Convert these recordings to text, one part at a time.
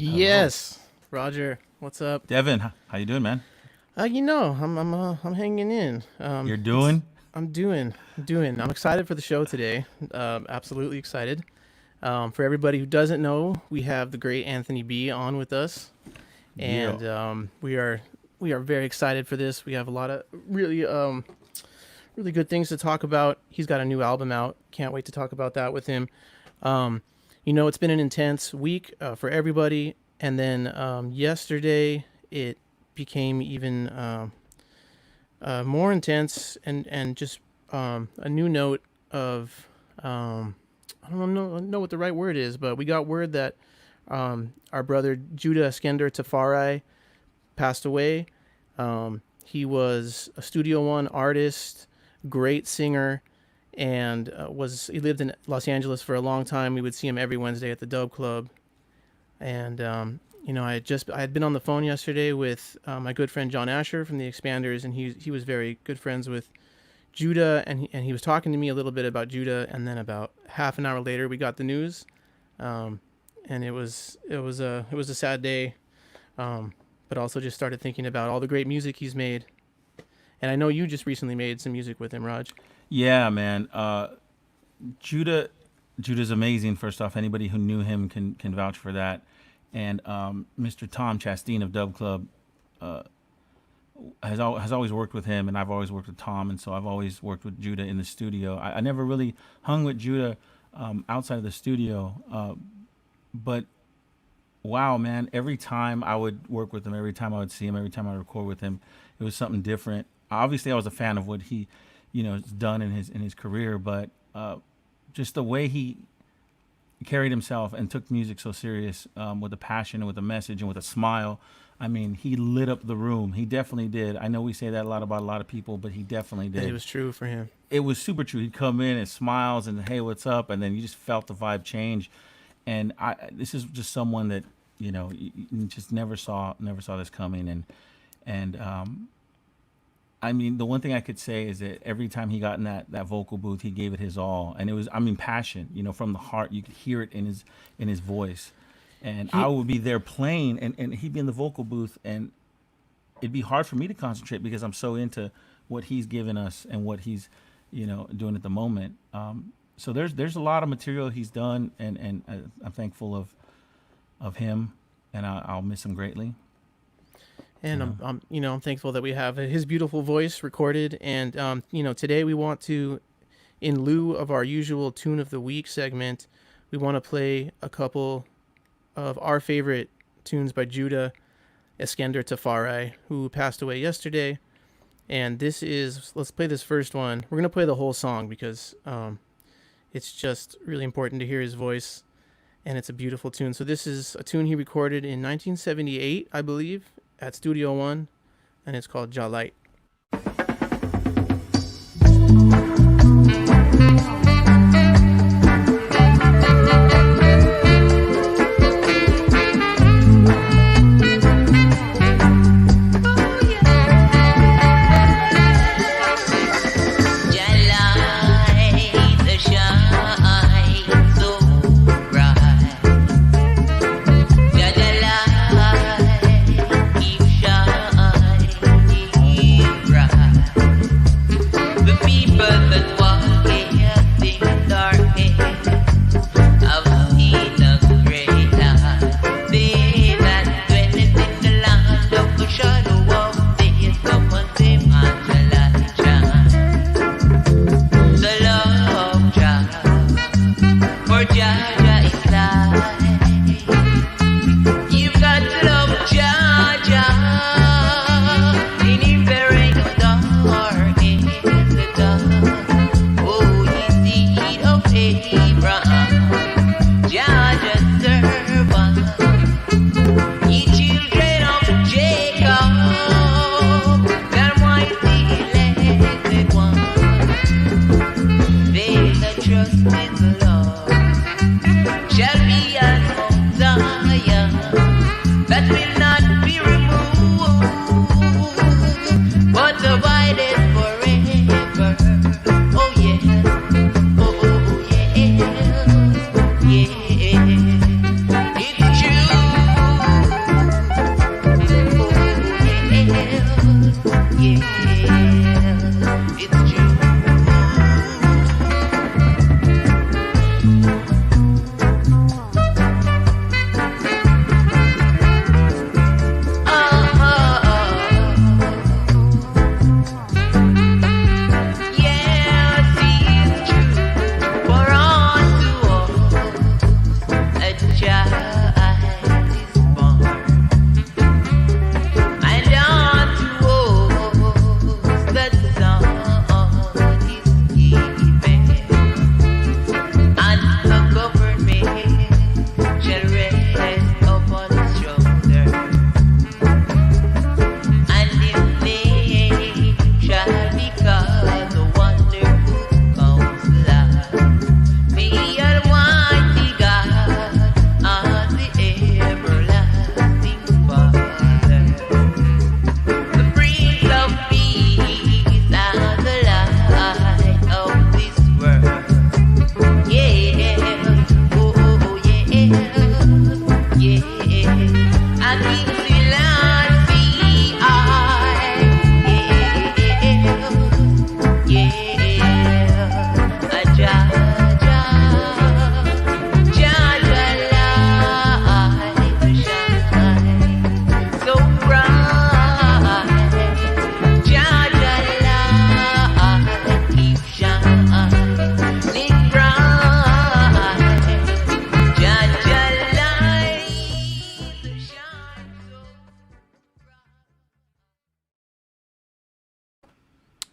Yes, Roger. What's up? Devin, how you doing, man? I'm hanging in. You're doing? I'm doing. I'm excited for the show today. Absolutely excited. For everybody who doesn't know, we have the great AnthonyB on with us, and we are very excited for this. We have a lot of really good things to talk about. He's got a new album out. Can't wait to talk about that with him. It's been an intense week for everybody, and then yesterday it became even more intense and just a new note of I don't know what the right word is, but we got word that our brother Judah Eskedar Tafari passed away. He was a Studio One artist, great singer, and he lived in Los Angeles for a long time. We would see him every Wednesday at the Dub Club, and I had been on the phone yesterday with my good friend John Asher from the Expanders, and he was very good friends with Judah, and he was talking to me a little bit about Judah, and then about half an hour later we got the news, and it was a sad day, but also just started thinking about all the great music he's made, and I know you just recently made some music with him, Raj. Yeah, man. Judah's amazing. First off, anybody who knew him can vouch for that. And Mr. Tom Chastain of Dub Club has always worked with him, and I've always worked with Tom, and so I've always worked with Judah in the studio. I never really hung with Judah outside of the studio, but wow, man! Every time I would work with him, every time I would see him, every time I would record with him, it was something different. Obviously, I was a fan of what he has done in his career, but just the way he carried himself and took music so serious, with a passion and with a message and with a smile. I mean, he lit up the room. He definitely did. I know we say that a lot about a lot of people, but he definitely did. It was true for him. It was super true. He'd come in and smiles and, hey, what's up? And then you just felt the vibe change. And this is just someone that, you just never saw this coming. And I mean, the one thing I could say is that every time he got in that vocal booth, he gave it his all, and it was, passion, from the heart. You could hear it in his voice, and I would be there playing, and he'd be in the vocal booth, and it'd be hard for me to concentrate because I'm so into what he's given us and what he's, doing at the moment. So there's a lot of material he's done, and I'm thankful of him, and I'll miss him greatly. And I'm thankful that we have his beautiful voice recorded. And today we want to, in lieu of our usual Tune of the Week segment, we want to play a couple of our favorite tunes by Judah Eskedar Tafari, who passed away yesterday. And let's play this first one. We're gonna play the whole song because it's just really important to hear his voice, and it's a beautiful tune. So this is a tune he recorded in 1978, I believe, at Studio One, and it's called Ja Light. Yeah.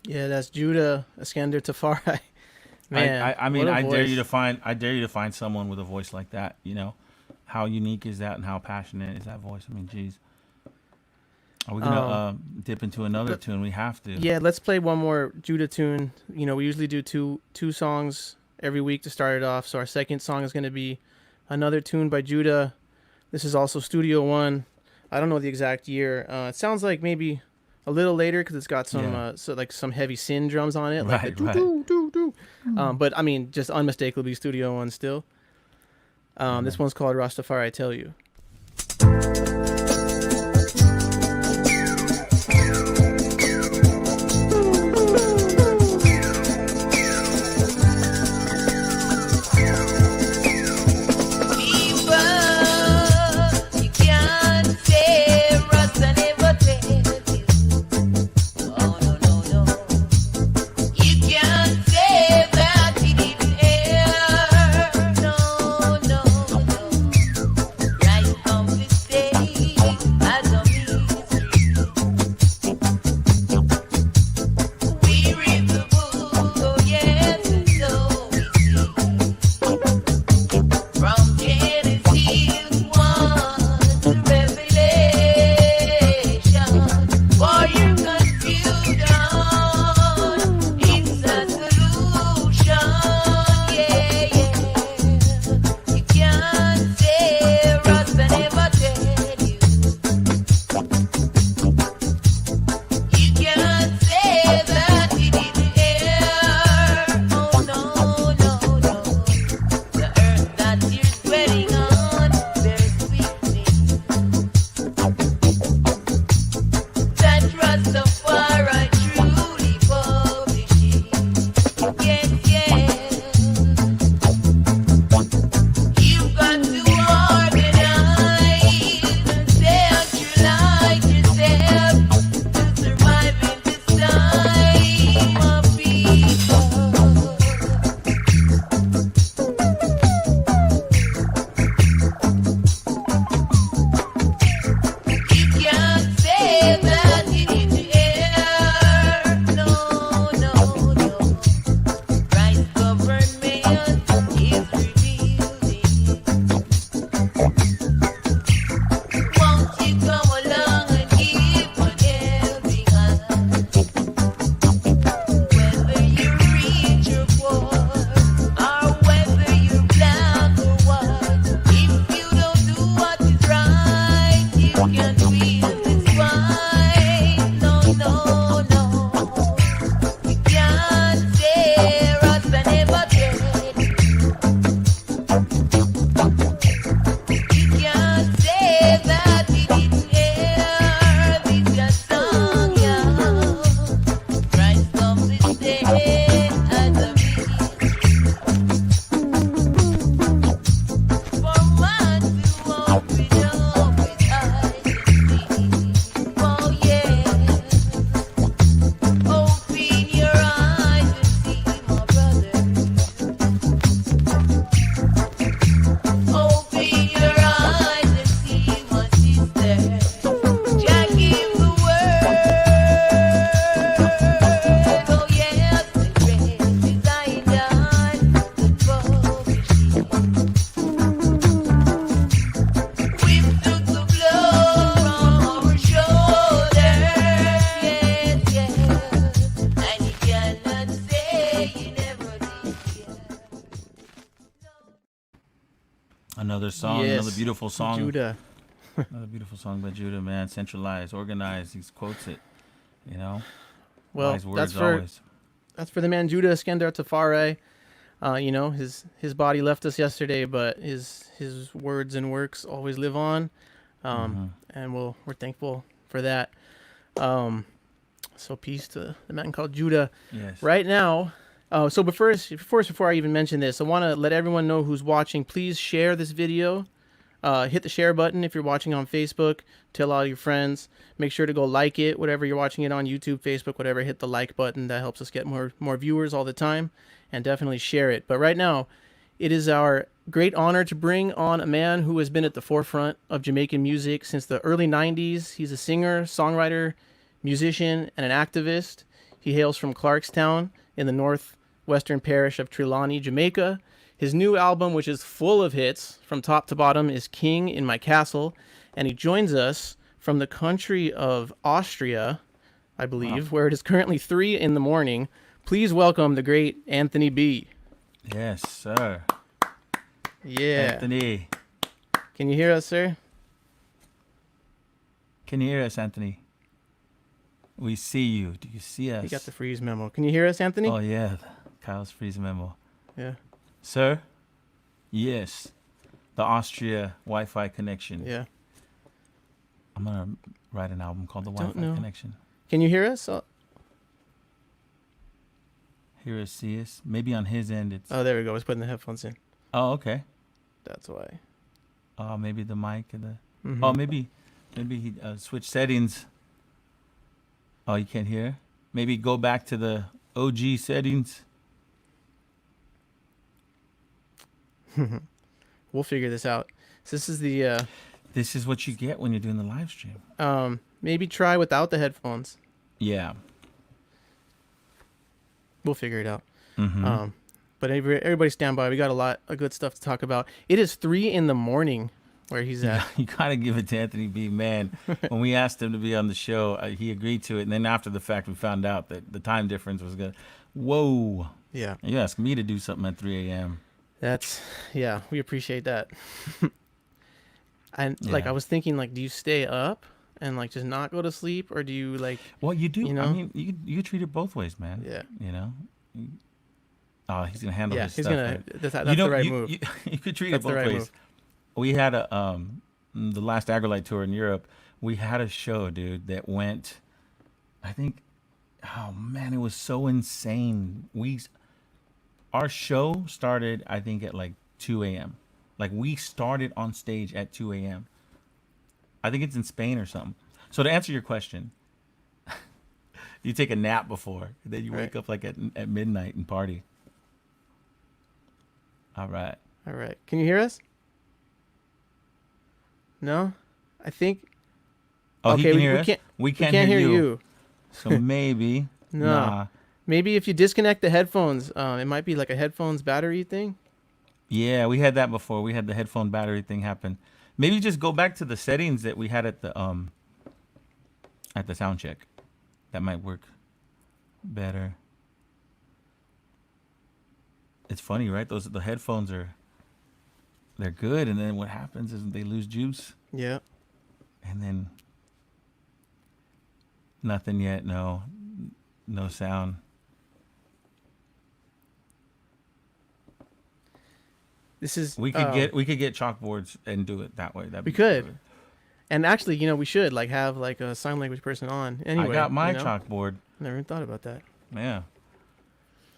Yeah, that's Judah Eskedar Tafari. Man, I mean, what a I dare voice. you to find, I dare you to find someone with a voice like that. You know, how unique is that, and how passionate is that voice? I mean, geez, are we gonna Um, dip into another but tune? We have to. yeah, let's play one more Judah tune. You know, we usually do two songs every week to start it off. So our second song is going to be another tune by Judah. This is also Studio One. I don't know the exact year. It sounds like maybe a little later because it's got some Yeah. like some heavy sin drums on it, like the Right. doo Right. doo doo doo. But I mean, just unmistakably Studio One still. Yeah, This man. one's called Rastafari, I Tell You. Another song, another Yes, beautiful song, Judah. another beautiful song by Judah. Man, centralized, organized. He quotes it. You know, Well, wise words always. that's for the man Judah Eskedar Tafari. You know, his body left us yesterday, but his words and works always live on. And we're thankful for that. So peace to the man called Judah. Yes. Right now, so before I even mention this, I want to let everyone know who's watching. Please share this video. Hit the share button if you're watching on Facebook. Tell all your friends. Make sure to go like it, whatever you're watching it on, YouTube, Facebook, whatever. Hit the like button. That helps us get more viewers all the time. And definitely share it. But right now, it is our great honor to bring on a man who has been at the forefront of Jamaican music since the early 90s. He's a singer, songwriter, musician, and an activist. He hails from Clarkstown in the northwestern parish of Trelawney, Jamaica. His new album, which is full of hits from top to bottom, is King in My Castle. And he joins us from the country of Austria, I believe, where it is currently 3 in the morning. Please welcome the great AnthonyB. Yes, sir. Yeah. Anthony. Can you hear us, sir? Can you hear us, Anthony? We see you. Do you see us? He got the freeze memo. Can you hear us, Anthony? Oh, yeah. Kyle's freeze memo. Yeah. Sir? Yes. The Austria Wi-Fi connection. Yeah. I'm going to write an album called The Wi-Fi Connection. Can you hear us? Hear us, see us. Maybe on his end it's... Oh, there we go. I was putting the headphones in. Oh, okay. That's why. Maybe the mic and the... Mm-hmm. Oh, maybe he switched settings. Oh, you can't hear? Maybe go back to the OG settings. We'll figure this out. So this is the... This is what you get when you're doing the live stream. Maybe try without the headphones. Yeah. We'll figure it out. Mm-hmm. But everybody stand by. We got a lot of good stuff to talk about. It is 3 in the morning where he's at. You got to give it to AnthonyB, man. When we asked him to be on the show, he agreed to it. And then after the fact, we found out that the time difference was good. Whoa. Yeah. You asked me to do something at 3 a.m. Yeah, we appreciate that. And like, I was thinking, like, do you stay up and like just not go to sleep, or do you like? Well, you do. You know? I mean, you treat it both ways, man. Yeah. You know. Oh, he's gonna handle his he's stuff. Gonna. That's the right move. You could treat That's it both the right ways. move. We had the last Agrilite tour in Europe. We had a show, dude, that went. I think. Oh man, it was so insane. Our show started, I think, at like 2 a.m. Like, we started on stage at 2 a.m. I think it's in Spain or something. So to answer your question, you take a nap before, then you wake up like at midnight and party. All right. Can you hear us? No? I think... Oh, okay, he can hear us? We can't hear you. So maybe... No. Nah. Maybe if you disconnect the headphones, it might be like a headphones battery thing. Yeah, we had that before. We had the headphone battery thing happen. Maybe just go back to the settings that we had at the sound check. That might work better. It's funny, right? The headphones they're good, and then what happens is they lose juice. Yeah. And then nothing yet. No sound. This is we could get chalkboards and do it that way. We could. Good. And actually, we should like have like a sign language person on. Anyway, I got my chalkboard. Never even thought about that. Yeah.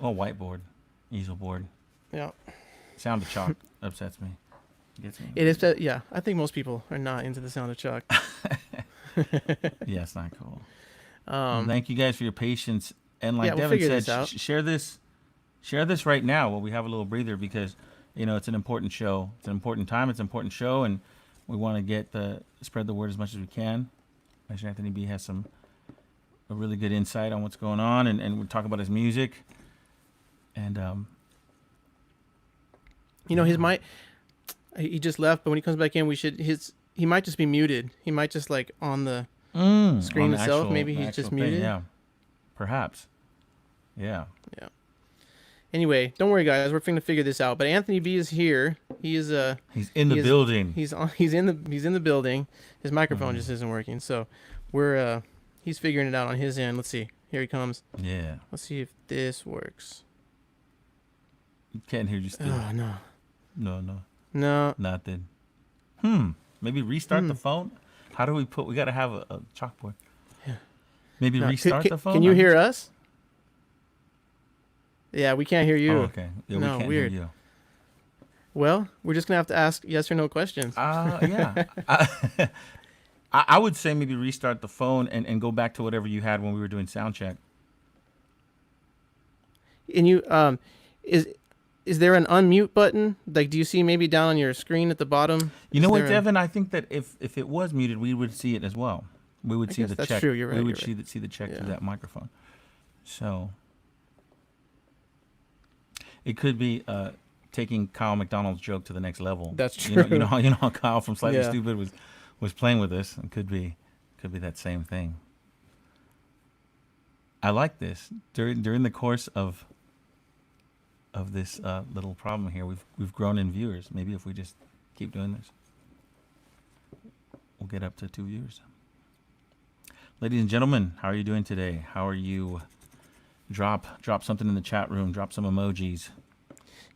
Oh, whiteboard, easel board. Yeah. Sound of chalk upsets me. Gets me. It is. Yeah, I think most people are not into the sound of chalk. Yeah, it's not cool. Thank you guys for your patience. And like we'll Devin said, share this right now while we have a little breather, because it's an important show. It's an important time. It's an important show, and we want to spread the word as much as we can. Actually, AnthonyB has a really good insight on what's going on, and we'll talk about his music. And his mic, he just left, but when he comes back in, he might just be muted. He might just like on the screen itself. Maybe he's just muted. Yeah, perhaps. Yeah. Yeah. Anyway, don't worry, guys. We're going to figure this out. But AnthonyB is here. He's in the building. He's in the building. His microphone just isn't working. So he's figuring it out on his end. Let's see. Here he comes. Yeah. Let's see if this works. Can't hear you still. Oh no. No. Nothing. Maybe restart the phone. How do we we got to have a chalkboard. Yeah. Maybe restart the phone. Can you hear us? Yeah, we can't hear you. Oh, okay. Yeah, we can't weird. hear you. Well, we're just gonna have to ask yes or no questions. Yeah. I would say maybe restart the phone and go back to whatever you had when we were doing sound check. And you is there an unmute button? Like, do you see maybe down on your screen at the bottom? You know what, Devin? I think that if it was muted, we would see it as well. We would see the check. That's true. You're right. We would see the check through that microphone. So it could be taking Kyle McDonald's joke to the next level. That's You true. know how Kyle from Slightly Yeah. Stupid was playing with this. It could be that same thing. I like this. During the course of this little problem here, we've grown in viewers. Maybe if we just keep doing this, we'll get up to 2 viewers. Ladies and gentlemen, how are you doing today? How are you? Drop something in the chat room. Drop some emojis.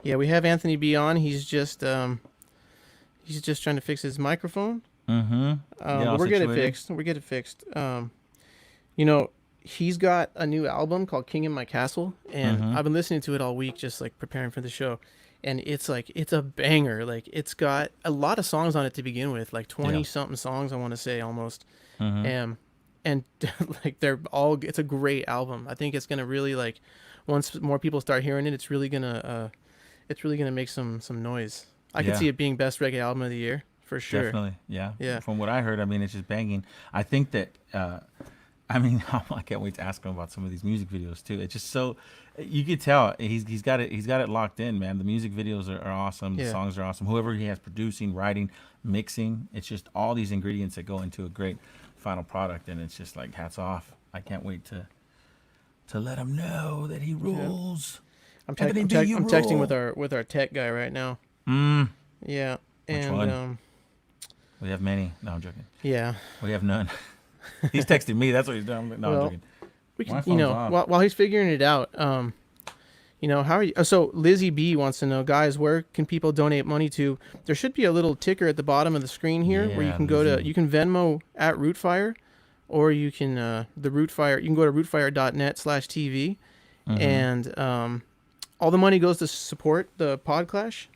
Yeah, we have AnthonyB on. He's just trying to fix his microphone. Mm-hmm. But we're getting it fixed. We're getting it fixed. You know, he's got a new album called King in My Castle, and I've been listening to it all week, just like preparing for the show. And it's a banger. Like, it's got a lot of songs on it to begin with, like 20 something songs, I want to say, almost. And like, it's a great album. I think it's gonna really, like, once more people start hearing it, it's really gonna make some noise. I could see it being best reggae album of the year for sure. Definitely, yeah. Yeah. From what I heard, I mean, it's just banging. I think that, I mean, I can't wait to ask him about some of these music videos too. It's just so, you could tell he's got it locked in, man. The music videos are awesome. The songs are awesome. Whoever he has producing, writing, mixing, it's just all these ingredients that go into a great final product, and it's just like, hats off. I can't wait to let him know that he rules. I'm texting with our tech guy right now. Yeah. And Which one? We have many. No, I'm joking. Yeah. We have none. He's texting me. That's what he's doing. I'm like, no, I'm joking. We can, while he's figuring it out, how are you? So Lizzie B wants to know, guys, where can people donate money to? There should be a little ticker at the bottom of the screen here where you can you can Venmo at Rootfire, or you can you can go to rootfire.net/TV, and all the money goes to support the PodClash.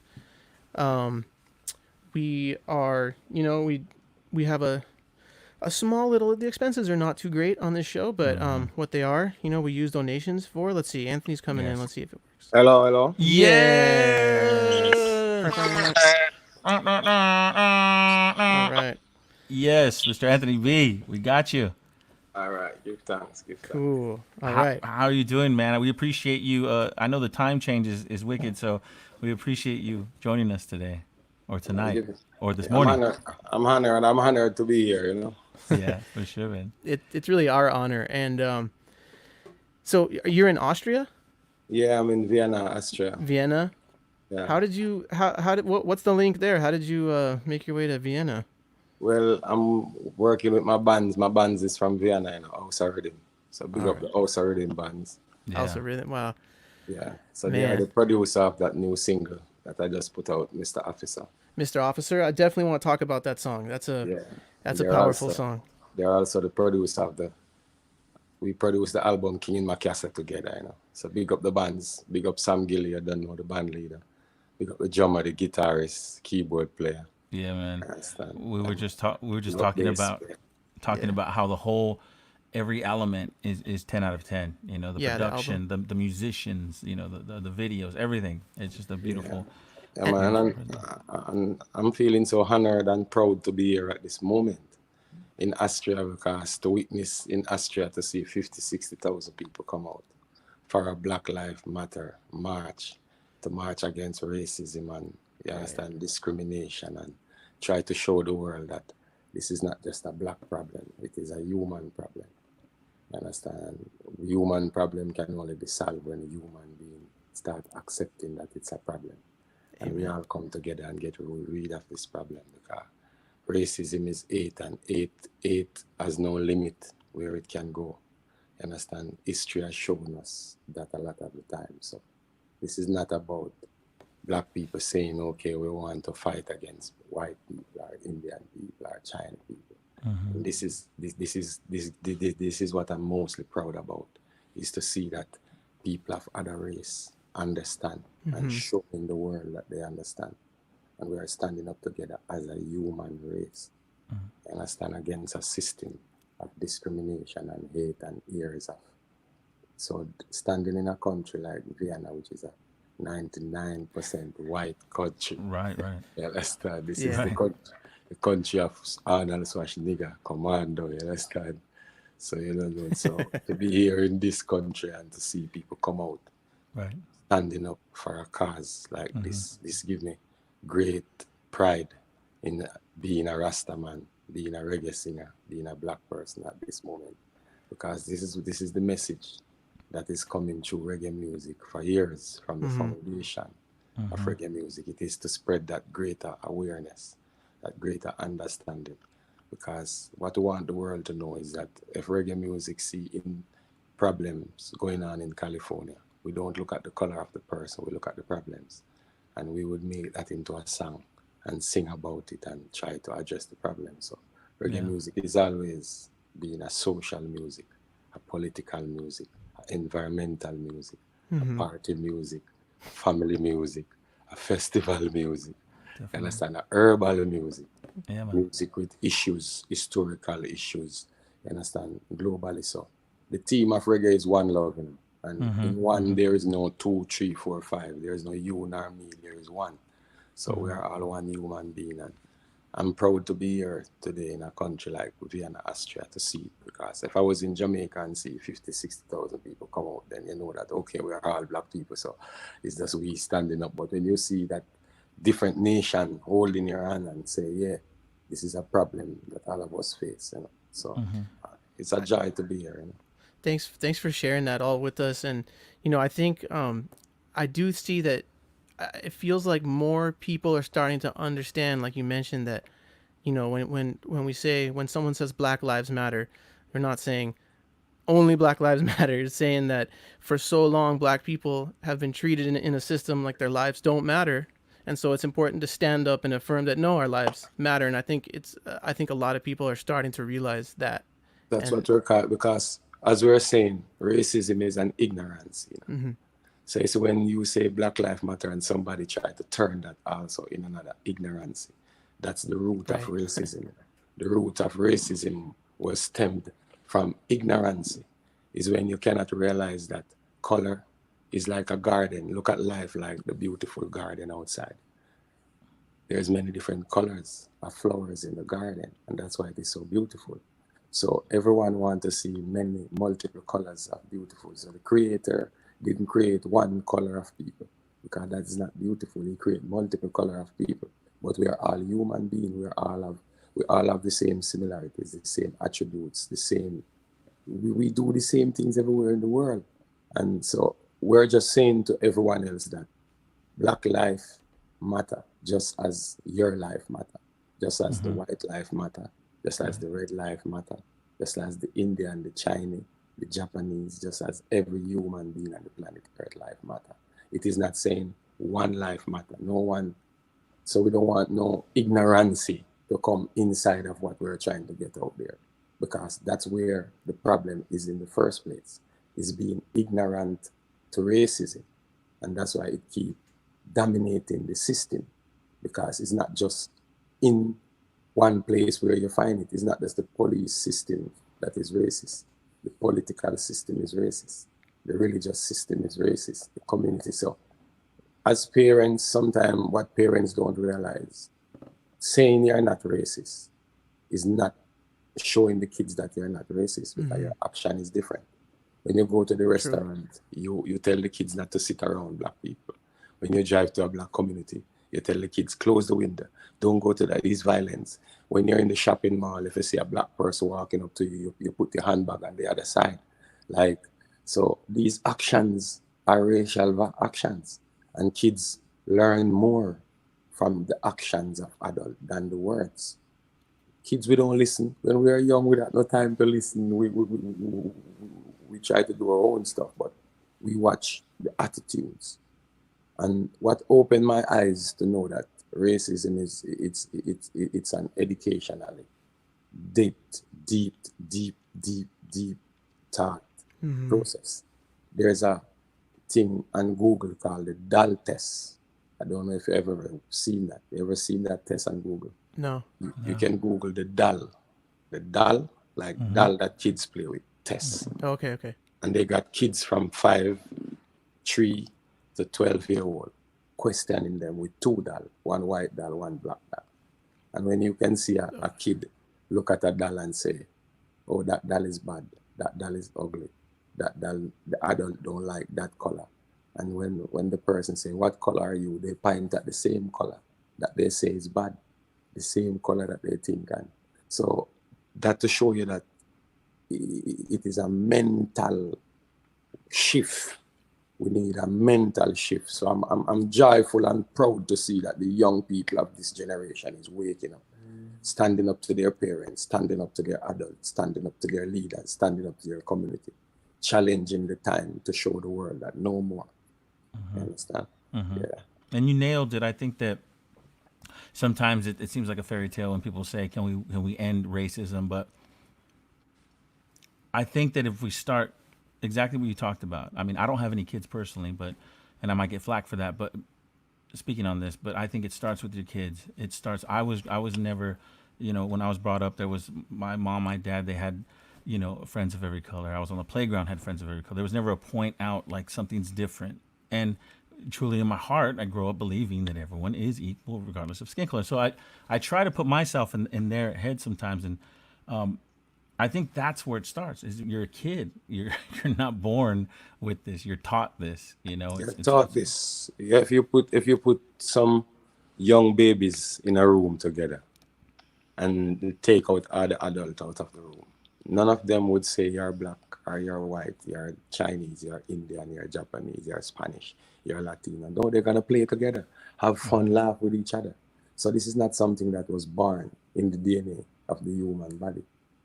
We are, we have a small little, the expenses are not too great on this show, but what they are, we use donations for. Let's see, Anthony's coming in. Let's see if it works. Hello. Yes. All right. Yes, Mr. Anthony B. We got you. All right. Give thanks. Cool. All right. How are you doing, man? We appreciate you. I know the time change is wicked, so we appreciate you joining us today, or tonight, or this morning. I'm honored to be here, Yeah, for sure, man. It's really our honor. And so you're in Austria? Yeah, I'm in Vienna, Austria. Vienna? Yeah. What's the link there? How did you make your way to Vienna? Well, I'm working with my bands. My bands is from Vienna, House of Rhythm. So big up the House of Rhythm bands. Yeah. House of Rhythm, wow. Yeah. So they are the producer of that new single that I just put out, Mr. Officer. Mr. Officer, I definitely want to talk about that song. That's a powerful song. They're also the producer of we produced the album King in My Castle together, So big up the bands. Big up Sam Gilly, I don't know, the band leader. Big up the drummer, the guitarist, keyboard player. Yeah, man. We were just talking about how the whole, every element is 10 out of 10. The production, the musicians, the videos, everything. It's just a beautiful. Yeah, man. I'm feeling so honored and proud to be here at this moment in Austria, because to witness in Austria to see 50,000-60,000 people come out for a Black Lives Matter march, to march against racism and discrimination, and try to show the world that this is not just a black problem, it is a human problem. You understand? Human problem can only be solved when a human being start accepting that it's a problem. And we all come together and get rid of this problem, because racism is hate, and hate has no limit where it can go. You understand? History has shown us that a lot of the time. So this is not about black people saying, okay, we want to fight against white people or Indian people or China people. And this is what I'm mostly proud about, is to see that people of other race understand and showing the world that they understand. And we are standing up together as a human race. And stand against a system of discrimination and hate and years of. So standing in a country like Vienna, which is a 99% white country. Right. You understand? This is the country of Arnold Schwarzenegger, Commando, you understand? So you don't know. So to be here in this country and to see people come out Right. standing up for a cause like this give me great pride in being a Rasta man, being a reggae singer, being a black person at this moment, because this is the message that is coming through reggae music for years from the foundation of reggae music. It is to spread that greater awareness, that greater understanding, because what we want the world to know is that if reggae music see in problems going on in California, we don't look at the color of the person, we look at the problems, and we would make that into a song and sing about it and try to address the problem. So reggae Yeah. music is always being a social music, a political music, a environmental music, a party music, a family music, a festival music. You Definitely. understand? A herbal music, Yeah, man. music with issues, historical issues. You understand? Globally, so the theme of reggae is one love, you know. And in one, there is no two, three, four, five. There is no you nor me. There is one. So we are all one human being, and I'm proud to be here today in a country like Vienna, Austria, to see it. Because if I was in Jamaica and see 50, 60,000 people come out, then you know that, okay, we are all black people, so it's just we standing up. But when you see that different nation holding your hand and say, yeah, this is a problem that all of us face, you know. So it's a joy to be here, you know. Thanks for sharing that all with us. And I think I do see that it feels like more people are starting to understand, like you mentioned, that when we say, when someone says Black Lives Matter, we're not saying only Black Lives Matter. It's saying that for so long black people have been treated in a system like their lives don't matter, and so it's important to stand up and affirm that no, our lives matter. And I think a lot of people are starting to realize that. That's And what we're called, because as we're saying, racism is an ignorance, you know. So it's when you say Black Lives Matter and somebody try to turn that also in another ignorance. That's the root of right. racism. The root of racism was stemmed from ignorance. Is when you cannot realize that color is like a garden. Look at life like the beautiful garden outside. There's many different colors of flowers in the garden, and that's why it is so beautiful. So everyone wants to see many multiple colors of beautiful. So the creator didn't create one color of people, because that is not beautiful. He created multiple color of people. But we are all human beings. We all have the same similarities, the same attributes, the same. We do the same things everywhere in the world, and so we're just saying to everyone else that black life matter just as your life matter, just as the white life matter, just as the red life matter, just as the Indian, the Chinese, the Japanese, just as every human being on the planet Earth life matter. It is not saying one life matter, no one. So we don't want no ignorancy to come inside of what we're trying to get out there, because that's where the problem is in the first place, is being ignorant to racism. And that's why it keeps dominating the system, because it's not just in one place where you find it. It's not just the police system that is racist. The political system is racist. The religious system is racist. The community. So as parents, sometimes what parents don't realize, saying you're not racist is not showing the kids that you're not racist, because your action is different. When you go to the True. restaurant, you tell the kids not to sit around black people. When you drive to a black community, you tell the kids, close the window, don't go to that, it's violence. When you're in the shopping mall, if you see a black person walking up to you, you put your handbag on the other side. Like, so these actions are racial actions, and kids learn more from the actions of adults than the words. Kids, we don't listen. When we are young, we have no time to listen. We try to do our own stuff, but we watch the attitudes. And what opened my eyes to know that racism is it's an educationally deep, deep, deep, deep, deep thought process. There's a thing on Google called the DAL test. I don't know if you ever seen that. You ever seen that test on Google? No. You can Google the DAL. The DAL, like DAL that kids play with, test. Okay. Okay. And they got kids from 5, 3 to 12-year-old questioning them with 2 doll, one white doll, one black doll. And when you can see a kid look at a doll and say, Oh, that doll is bad. That doll is ugly. That doll, the adult don't like that color. And when the person say, what color are you? They point at the same color that they say is bad, the same color that they think. And so that to show you that it is a mental shift. We need a mental shift. So I'm joyful and proud to see that the young people of this generation is waking up, standing up to their parents, standing up to their adults, standing up to their leaders, standing up to their community, challenging the time to show the world that no more. You understand? Yeah. And you nailed it. I think that sometimes it seems like a fairy tale when people say, can we end racism? But I think that if we start exactly what you talked about, I mean, I don't have any kids personally, but, and I might get flack for that, but speaking on this, but I think it starts with your kids. It starts, I was never, when I was brought up, there was my mom, my dad, they had, friends of every color. I was on the playground, had friends of every color. There was never a point out like something's different. And truly in my heart, I grow up believing that everyone is equal regardless of skin color. So I try to put myself in their head sometimes. And I think that's where it starts. Is you're a kid. You're not born with this. You're taught this. You're taught this. Yeah, if you put some young babies in a room together and take out all the adult out of the room, none of them would say you're black or you're white, you're Chinese, you're Indian, you're Japanese, you're Spanish, you're Latino. No, they're gonna play together, have fun, laugh with each other. So this is not something that was born in the DNA of the human body.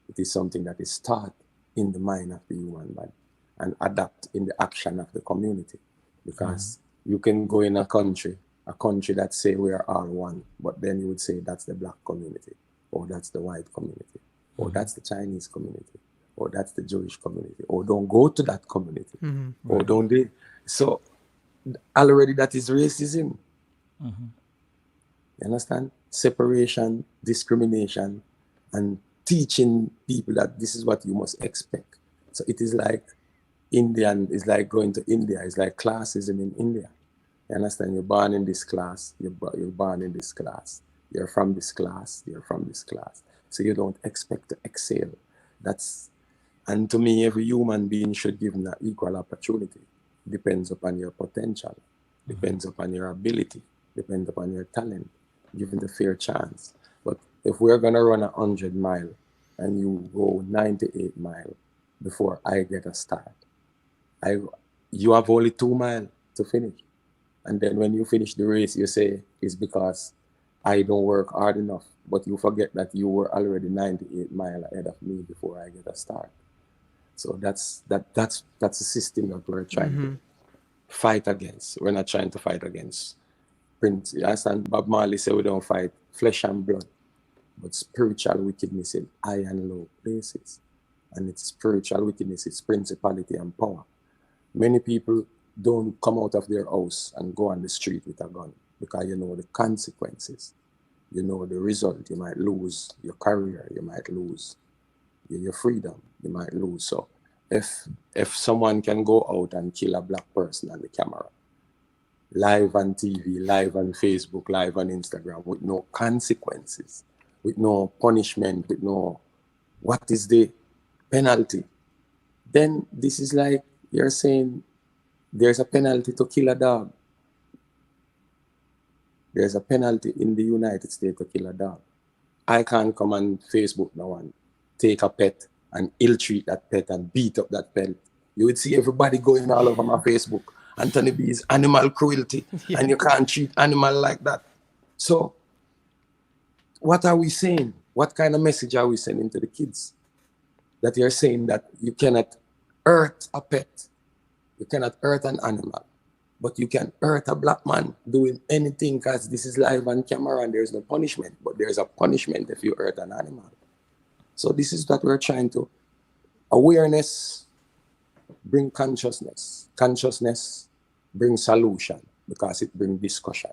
It is something that is taught in the mind of the human body and adapt in the action of the community. Because you can go in a country that say we are all one, but then you would say that's the black community, or that's the white community, or that's the Chinese community, or that's the Jewish community, or don't go to that community, or don't they? So already that is racism. You understand? Separation, discrimination, and teaching people that this is what you must expect. So it is like Indian is like going to India. It's like classism in India. You understand? You're born in this class. You're born in this class. You're from this class. You're from this class. So you don't expect to excel. And to me, every human being should give an equal opportunity. Depends upon your potential. Depends upon your ability. Depends upon your talent. Given the fair chance. But if we're gonna run 100 mile and you go 98 mile before I get a start, you have only 2 miles to finish. And then when you finish the race, you say it's because I don't work hard enough. But you forget that you were already 98 miles ahead of me before I get a start. So that's a system that we're trying to fight against. We're not trying to fight against Prince. You understand? Bob Marley said we don't fight flesh and blood, but spiritual wickedness in high and low places. And it's spiritual wickedness, it's principality and power. Many people don't come out of their house and go on the street with a gun because you know the consequences. You know the result. You might lose your career. You might lose your freedom. You might lose. So if someone can go out and kill a black person on the camera, live on TV, live on Facebook, live on Instagram, with no consequences, with no punishment, with no, what is the penalty? Then this is like you're saying there's a penalty to kill a dog. There's a penalty in the United States to kill a dog. I can't come on Facebook now and take a pet and ill-treat that pet and beat up that pet. You would see everybody going all over my Facebook. AnthonyB is animal cruelty, and you can't treat animal like that. So what are we saying? What kind of message are we sending to the kids? That you're saying that you cannot hurt a pet, you cannot hurt an animal, but you can hurt a black man doing anything because this is live on camera and there's no punishment, but there's a punishment if you hurt an animal. So this is what we're trying to, awareness, bring consciousness. Consciousness brings solution because it brings discussion.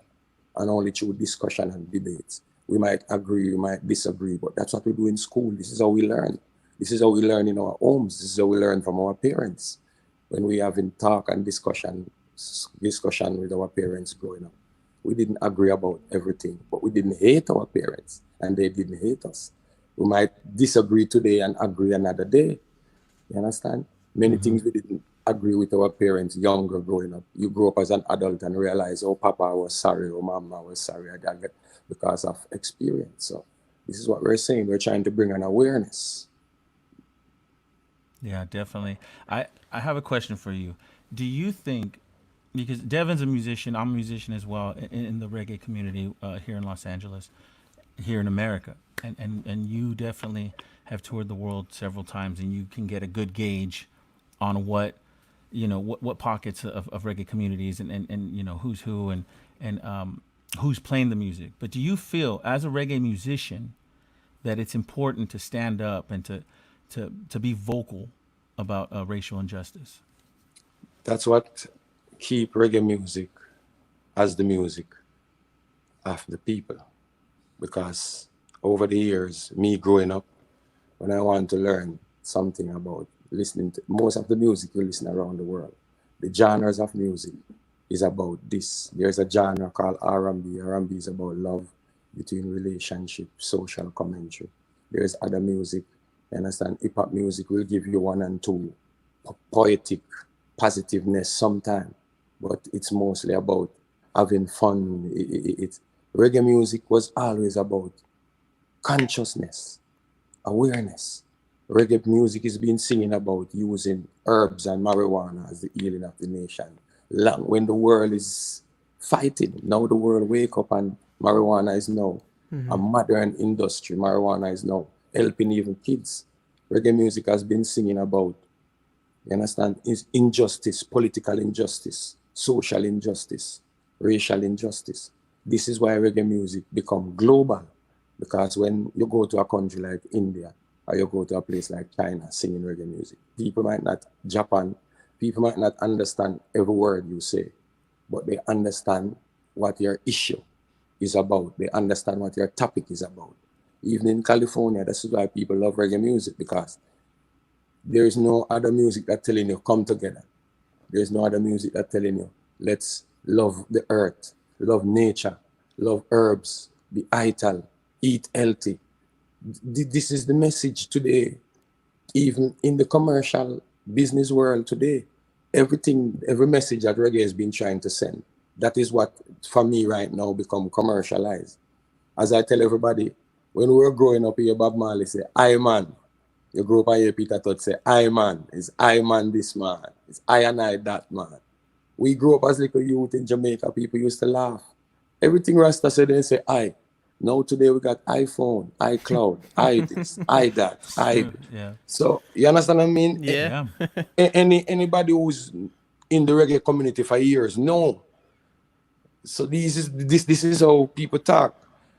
And only through discussion and debates. We might agree, we might disagree, but that's what we do in school. This is how we learn. This is how we learn in our homes. This is how we learn from our parents. When we have in talk and discussion with our parents growing up. We didn't agree about everything, but we didn't hate our parents and they didn't hate us. We might disagree today and agree another day. You understand? Many things we didn't agree with our parents younger growing up. You grow up as an adult and realize, oh, Papa was sorry, or Mama was sorry, I got it because of experience. So this is what we're saying. We're trying to bring an awareness. Yeah, definitely. I have a question for you. Do you think, because Devin's a musician, I'm a musician as well in the reggae community here in Los Angeles, here in America, and you definitely have toured the world several times, and you can get a good gauge on what pockets of reggae communities and who's who and who's playing the music. But do you feel, as a reggae musician, that it's important to stand up and to be vocal about racial injustice? That's what keep reggae music as the music of the people. Because over the years, me growing up, when I want to learn something about listening to most of the music you listen around the world, the genres of music is about this. There's a genre called R&B. R&B is about love between relationship, social commentary. There's other music. You understand? Hip hop music will give you one and two poetic positiveness sometimes, but it's mostly about having fun. Reggae music was always about consciousness, awareness. Reggae music is being singing about using herbs and marijuana as the healing of the nation. Long when the world is fighting, now the world wake up and marijuana is now a modern industry. Marijuana is now helping even kids. Reggae music has been singing about, you understand, is injustice, political injustice, social injustice, racial injustice. This is why reggae music become global. Because when you go to a country like India, or you go to a place like China singing reggae music, people might not, Japan, people might not understand every word you say, but they understand what your issue is about. They understand what your topic is about. Even in California, that's why people love reggae music, because there is no other music that telling you come together. There's no other music that telling you let's love the earth, love nature, love herbs, be vital, eat healthy. This is the message today. Even in the commercial business world today, every message that reggae has been trying to send, that is what for me right now become commercialized. As I tell everybody, when we were growing up here, Bob Marley say, I man. You grew up and hear Peter Todd say, I man, it's I man this man, it's I and I that man. We grew up as little youth in Jamaica, people used to laugh. Everything Rasta said, they say I. Now today we got iPhone, iCloud, I this, I that, I. Yeah. So you understand what I mean? Yeah. Anybody who's in the reggae community for years, no. So this is how people talk.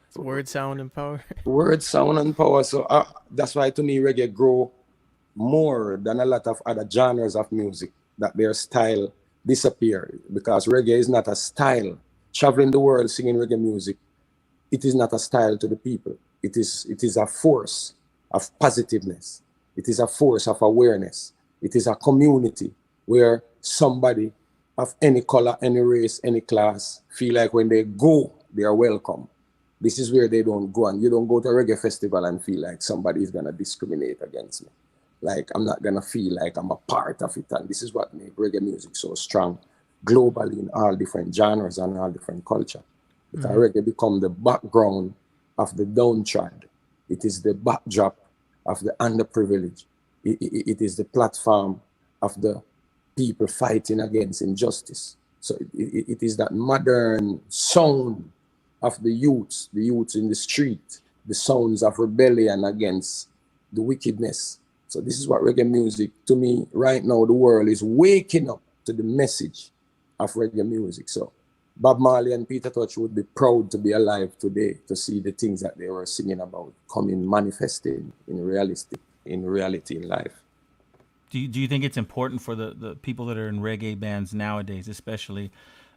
It's word, sound, and power. Word, sound, and power. So that's why to me reggae grow more than a lot of other genres of music, that their style disappear, because reggae is not a style. Traveling the world singing reggae music, it is not a style to the people. It is a force of positiveness. It is a force of awareness. It is a community where somebody of any color, any race, any class feel like when they go, they are welcome. This is where they don't go, and you don't go to a reggae festival and feel like somebody is gonna discriminate against me. Like I'm not gonna feel like I'm a part of it. And this is what makes reggae music so strong globally in all different genres and all different culture. Because reggae become the background of the downtrodden. It is the backdrop of the underprivileged. It is the platform of the people fighting against injustice. So it is that modern sound of the youths in the street, the sounds of rebellion against the wickedness. So this is what reggae music, to me, right now, the world is waking up to the message of reggae music. So Bob Marley and Peter Tosh would be proud to be alive today to see the things that they were singing about coming manifesting in reality in life. Do you think it's important for the people that are in reggae bands nowadays, especially,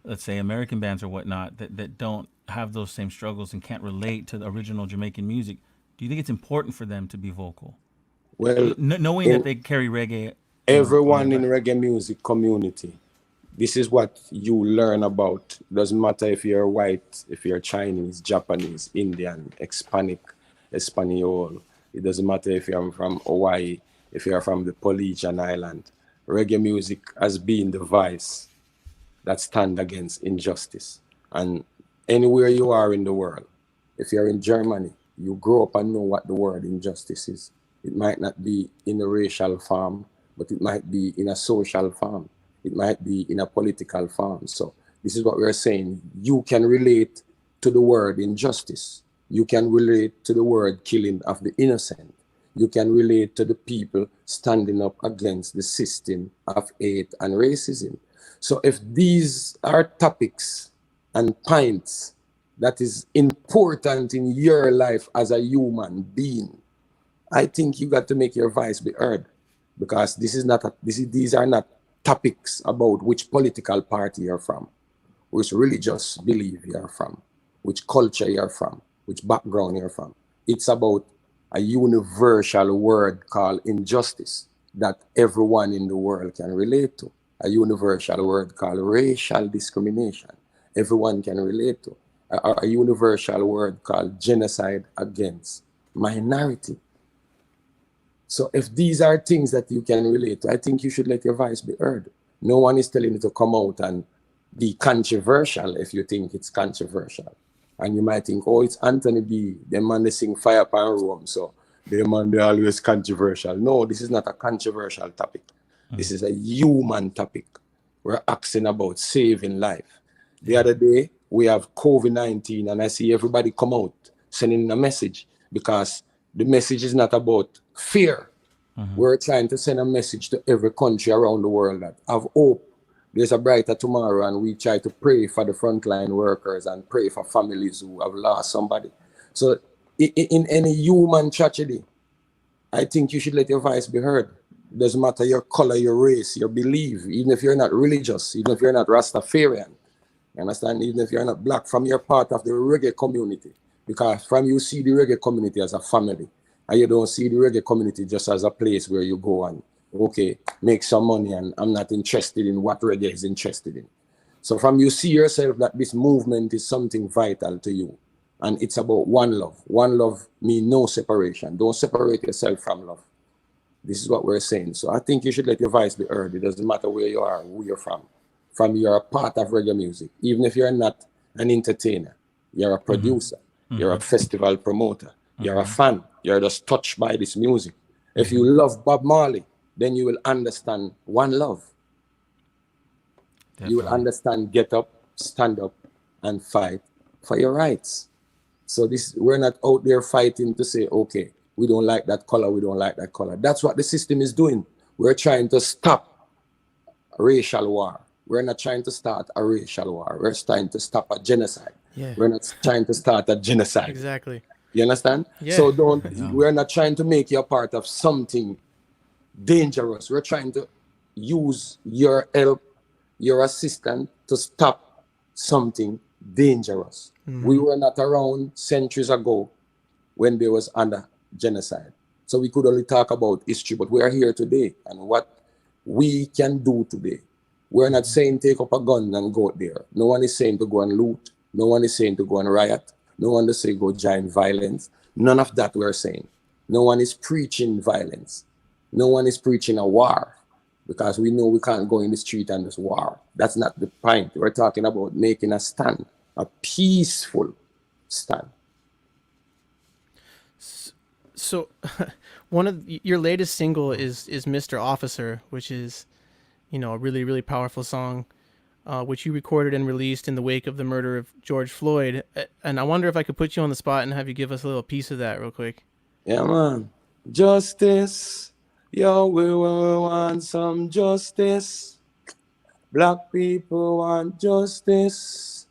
let's say, American bands or whatnot, that don't have those same struggles and can't relate to the original Jamaican music? Do you think it's important for them to be vocal? Well, Knowing that they carry reggae, everyone in reggae music community, this is what you learn about. Doesn't matter if you're white, if you're Chinese, Japanese, Indian, Hispanic, Espanol, It doesn't matter if you're from Hawaii, if you're from the Polynesian island. Reggae music has been the voice that stand against injustice. And anywhere you are in the world, if you're in Germany, you grow up and know what the word injustice is. It might not be in a racial form, but it might be in a social form. It might be in a political form. So this is what we're saying. You can relate to the word injustice. You can relate to the word killing of the innocent. You can relate to the people standing up against the system of hate and racism. So if these are topics and points that is important in your life as a human being, I think you got to make your voice be heard, because these are not topics about which political party you're from, which religious belief you're from, which culture you're from, which background you're from. It's about a universal word called injustice that everyone in the world can relate to. A universal word called racial discrimination. Everyone can relate to. A universal word called genocide against minority. So if these are things that you can relate to, I think you should let your voice be heard. No one is telling you to come out and be controversial if you think it's controversial. And you might think, oh, it's AnthonyB. Them man, they sing Fire Pan Rome, so them man, they always controversial. No, this is not a controversial topic. This is a human topic. We're asking about saving life. The other day, we have COVID-19, and I see everybody come out sending a message, because the message is not about fear. We're trying to send a message to every country around the world that have hope. There's a brighter tomorrow, and we try to pray for the frontline workers and pray for families who have lost somebody. So in any human tragedy, I think you should let your voice be heard. It doesn't matter your color, your race, your belief, even if you're not religious, even if you're not Rastafarian. You understand? Even if you're not black, from your part of the reggae community. Because from you see the reggae community as a family. And you don't see the reggae community just as a place where you go and, okay, make some money, and I'm not interested in what reggae is interested in. So from you see yourself that this movement is something vital to you. And it's about one love. One love means no separation. Don't separate yourself from love. This is what we're saying. So I think you should let your voice be heard. It doesn't matter where you are, who you're from. From you're a part of reggae music. Even if you're not an entertainer, you're a producer, you're a festival promoter, you're a fan, you're just touched by this music. If you love Bob Marley, then you will understand one love. You will understand get up, stand up, and fight for your rights. So we're not out there fighting to say, okay, we don't like that color, we don't like that color. That's what the system is doing. We're trying to stop racial war. We're not trying to start a racial war. We're trying to stop a genocide. Yeah. We're not trying to start a genocide. Exactly. You understand? Yeah. So we're not trying to make you a part of something dangerous. We're trying to use your help, your assistance to stop something dangerous. We were not around centuries ago when there was under genocide. So we could only talk about history, but we are here today, and what we can do today. We're not saying take up a gun and go there. No one is saying to go and loot. No one is saying to go and riot. No one is saying go join violence. None of that we're saying. No one is preaching violence. No one is preaching a war, because we know we can't go in the street and just war. That's not the point. We're talking about making a stand, a peaceful stand. So one of your latest single is Mr. Officer, which is, a really, really powerful song, which you recorded and released in the wake of the murder of George Floyd. And I wonder if I could put you on the spot and have you give us a little piece of that real quick. Yeah, man. Justice. Yo, we want some justice. Black people want justice.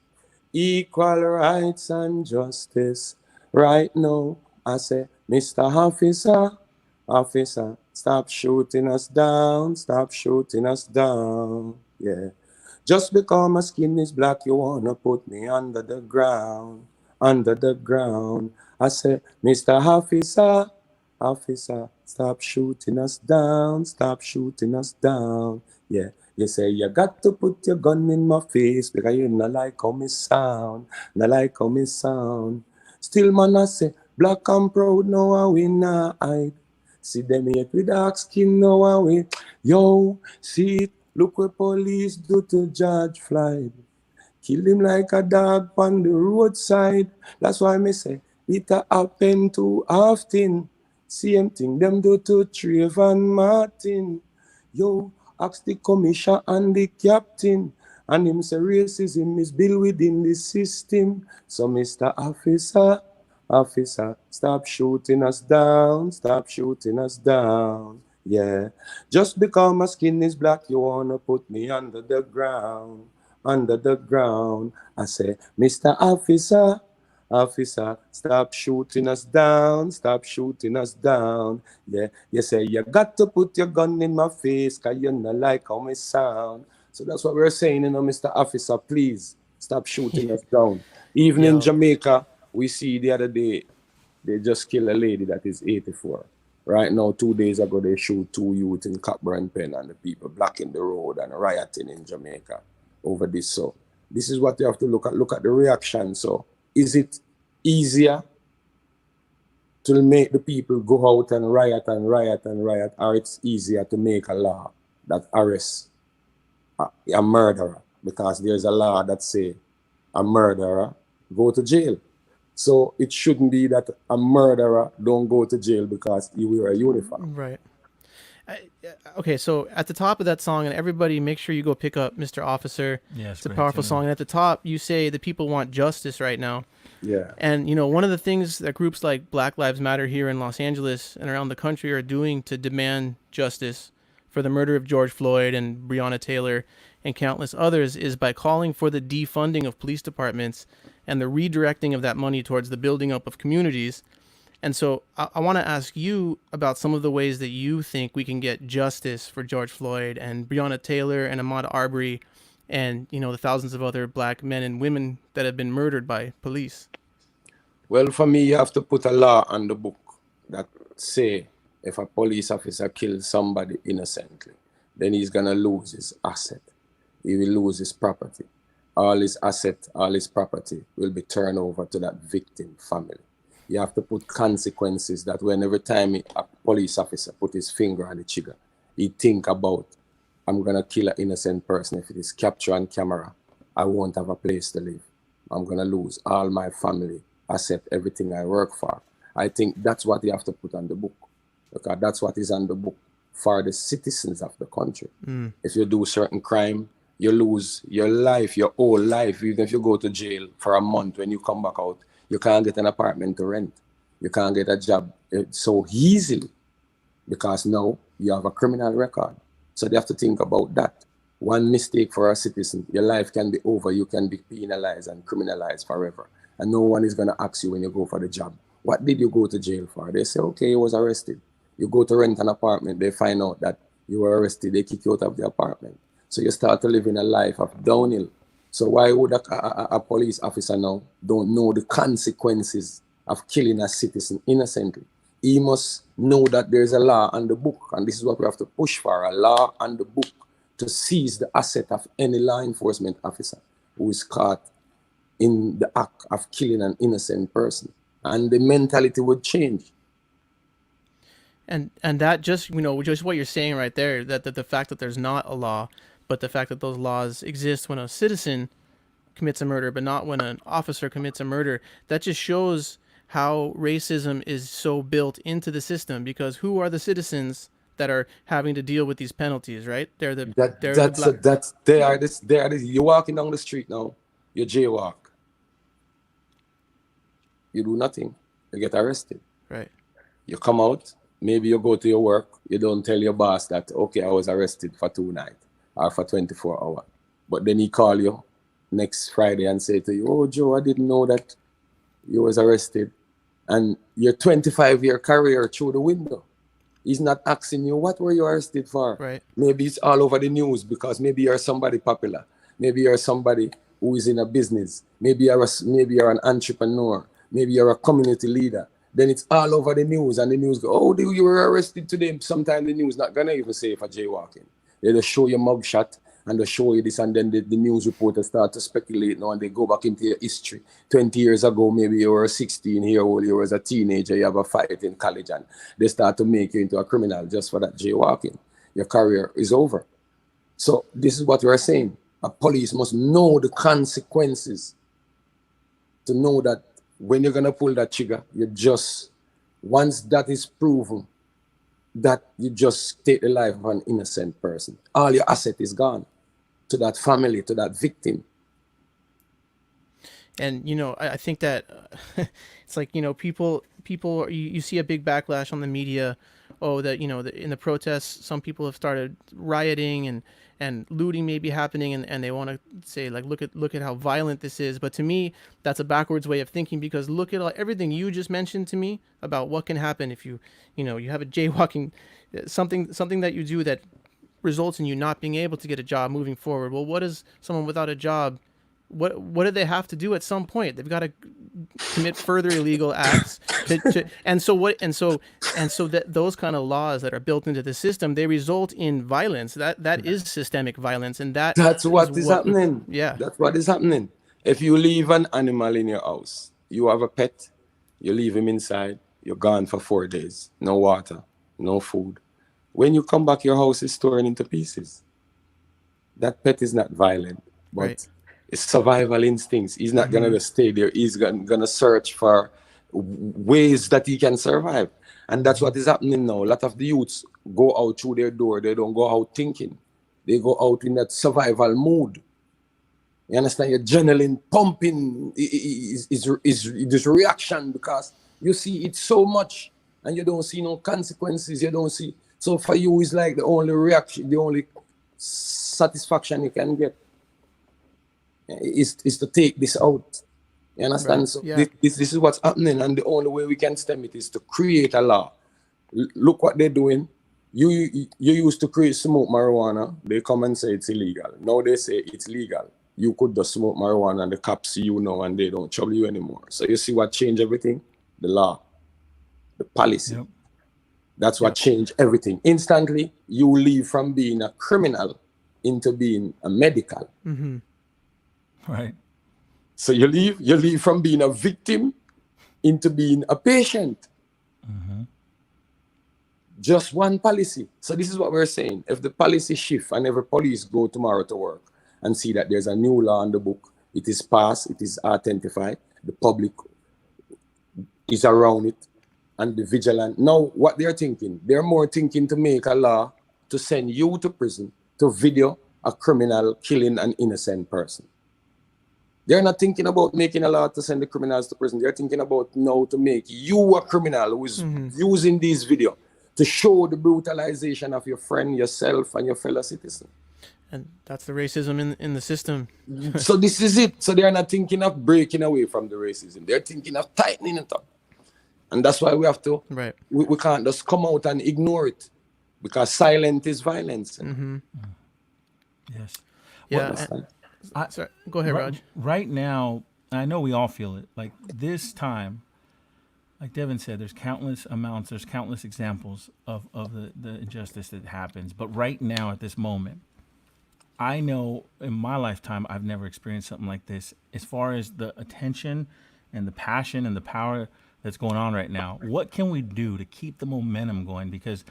Equal rights and justice. Right now, I say, Mr. Officer, stop shooting us down. Stop shooting us down. Yeah. Just because my skin is black, you wanna put me under the ground. Under the ground. I say, Mr. Officer, stop shooting us down. Stop shooting us down. Yeah. You say you got to put your gun in my face because you not like how me sound. Not like how me sound. Still, man, I say, Black and proud, no I we not hide. See them hate with dark skin, no I we. Yo, see it, look what police do to George Floyd. Kill him like a dog on the roadside. That's why me say it a happen too often. Same thing them do to Trayvon Martin. Yo, ask the commissioner and the captain. And him say racism is built within the system. So Mr. Officer, stop shooting us down. Stop shooting us down. Yeah. Just because my skin is black, you wanna put me under the ground. Under the ground. I say, Mr. Officer, stop shooting us down. Stop shooting us down. Yeah. You say, you got to put your gun in my face, cause you not like how me sound. So that's what we're saying, Mr. Officer, please stop shooting us down. Even in Jamaica, we see the other day, they just killed a lady that is 84. Right now, 2 days ago, they shoot 2 youth in Cockburn Pen and the people blocking the road and rioting in Jamaica over this. So this is what you have to look at. Look at the reaction. So is it easier to make the people go out and riot, or it's easier to make a law that arrests a murderer? Because there's a law that say a murderer go to jail. So it shouldn't be that a murderer don't go to jail because he wear a uniform. Right. Okay, so at the top of that song, and everybody make sure you go pick up Mr. Officer. Yeah, it's a powerful song. And at the top, you say the people want justice right now. Yeah. And, one of the things that groups like Black Lives Matter here in Los Angeles and around the country are doing to demand justice for the murder of George Floyd and Breonna Taylor and countless others is by calling for the defunding of police departments and the redirecting of that money towards the building up of communities. And so I want to ask you about some of the ways that you think we can get justice for George Floyd and Breonna Taylor and Ahmaud Arbery and, the thousands of other black men and women that have been murdered by police. Well, for me, you have to put a law on the book that say if a police officer kills somebody innocently, then he's going to lose his asset. He will lose his property. All his asset, all his property will be turned over to that victim family. You have to put consequences that when every time a police officer put his finger on the trigger, he think about, I'm going to kill an innocent person. If it is capture on camera, I won't have a place to live. I'm going to lose all my family, asset, everything I work for. I think that's what you have to put on the book, because that's what is on the book for the citizens of the country. If you do certain crime, you lose your life, your whole life. Even if you go to jail for a month, when you come back out, you can't get an apartment to rent. You can't get a job so easily because now you have a criminal record. So they have to think about that. One mistake for a citizen, your life can be over. You can be penalized and criminalized forever. And no one is going to ask you when you go for the job, what did you go to jail for? They say, okay, you was arrested. You go to rent an apartment, they find out that you were arrested, they kick you out of the apartment. So you start to live in a life of downhill. So why would a police officer now don't know the consequences of killing a citizen innocently? He must know that there's a law on the book, and this is what we have to push for, a law on the book to seize the asset of any law enforcement officer who is caught in the act of killing an innocent person. And the mentality would change. And that just, just what you're saying right there, that the fact that there's not a law, but the fact that those laws exist when a citizen commits a murder, but not when an officer commits a murder, that just shows how racism is so built into the system, because who are the citizens that are having to deal with these penalties, right? They're the you're walking down the street now, you jaywalk. You do nothing, you get arrested. Right. You come out, maybe you go to your work, you don't tell your boss that, okay, I was arrested for 2 nights or for 24 hours. But then he call you next Friday and say to you, oh, Joe, I didn't know that you was arrested. And your 25-year career through the window. He's not asking you, what were you arrested for? Right. Maybe it's all over the news because maybe you're somebody popular. Maybe you're somebody who is in a business. Maybe you're an entrepreneur. Maybe you're a community leader. Then it's all over the news, and the news go, oh, you were arrested today. Sometimes the news not gonna even say for jaywalking. They just show your mugshot and they show you this, and then the news reporters start to speculate now, and they go back into your history. 20 years ago, maybe you were a 16-year-old, you were a teenager, you have a fight in college, and they start to make you into a criminal just for that jaywalking. Your career is over. So this is what we're saying. A police must know the consequences to know that when you're going to pull that trigger, you just, once that is proven, that you just take the life of an innocent person. All your asset is gone to that family, to that victim. And I think that it's like people you see a big backlash on the media. Oh, that in the protests, some people have started rioting and looting may be happening, and they want to say, like, look at how violent this is. But to me, that's a backwards way of thinking, because look at everything you just mentioned to me about what can happen if you have a jaywalking, something that you do that results in you not being able to get a job moving forward. Well, what is someone without a job? What do they have to do at some point? They've got to commit further illegal acts and so that those kind of laws that are built into the system, they result in violence. That is systemic violence, and that's what is happening. Yeah, that's what is happening. If you leave an animal in your house, you have a pet, you leave him inside, you're gone for 4 days, no water, no food. When you come back, your house is torn into pieces. That pet is not violent, but right. It's survival instincts. He's not gonna just stay there. He's gonna search for ways that he can survive, and that's what is happening now. A lot of the youths go out through their door. They don't go out thinking. They go out in that survival mood. You understand? Your adrenaline pumping is this reaction, because you see it so much and you don't see no consequences. You don't see. So for you, it's like the only reaction, the only satisfaction you can get is to take this out. You understand? Right. So yeah. this is what's happening, and the only way we can stem it is to create a law. Look what they're doing. You used to smoke marijuana. They come and say it's illegal. Now they say it's legal. You could just smoke marijuana and the cops see you now and they don't trouble you anymore. So you see what changed everything? The law, the policy. Yep. That's what changed everything. Instantly, you leave from being a criminal into being a medical. Mm-hmm. Right. So you leave from being a victim into being a patient. Mm-hmm. Just one policy. So this is what we're saying. If the policy shift and every police go tomorrow to work and see that there's a new law in the book, it is passed, it is authentified, the public is around it, and the vigilant. Now, what they're thinking, they're more thinking to make a law to send you to prison to video a criminal killing an innocent person. They're not thinking about making a law to send the criminals to prison. They're thinking about now to make you a criminal who is using this video to show the brutalization of your friend, yourself, and your fellow citizen. And that's the racism in the system. So this is it. So they're not thinking of breaking away from the racism. They're thinking of tightening it up. And that's why we have to, right. We can't just come out and ignore it, because silence is violence. Mm-hmm. Yes. Yeah. Sorry. Go ahead, Raj. Right now, I know we all feel it. Like this time, like Devin said, there's countless examples of the injustice that happens. But right now, at this moment, I know in my lifetime, I've never experienced something like this. As far as the attention and the passion and the power that's going on right now, what can we do to keep the momentum going? Because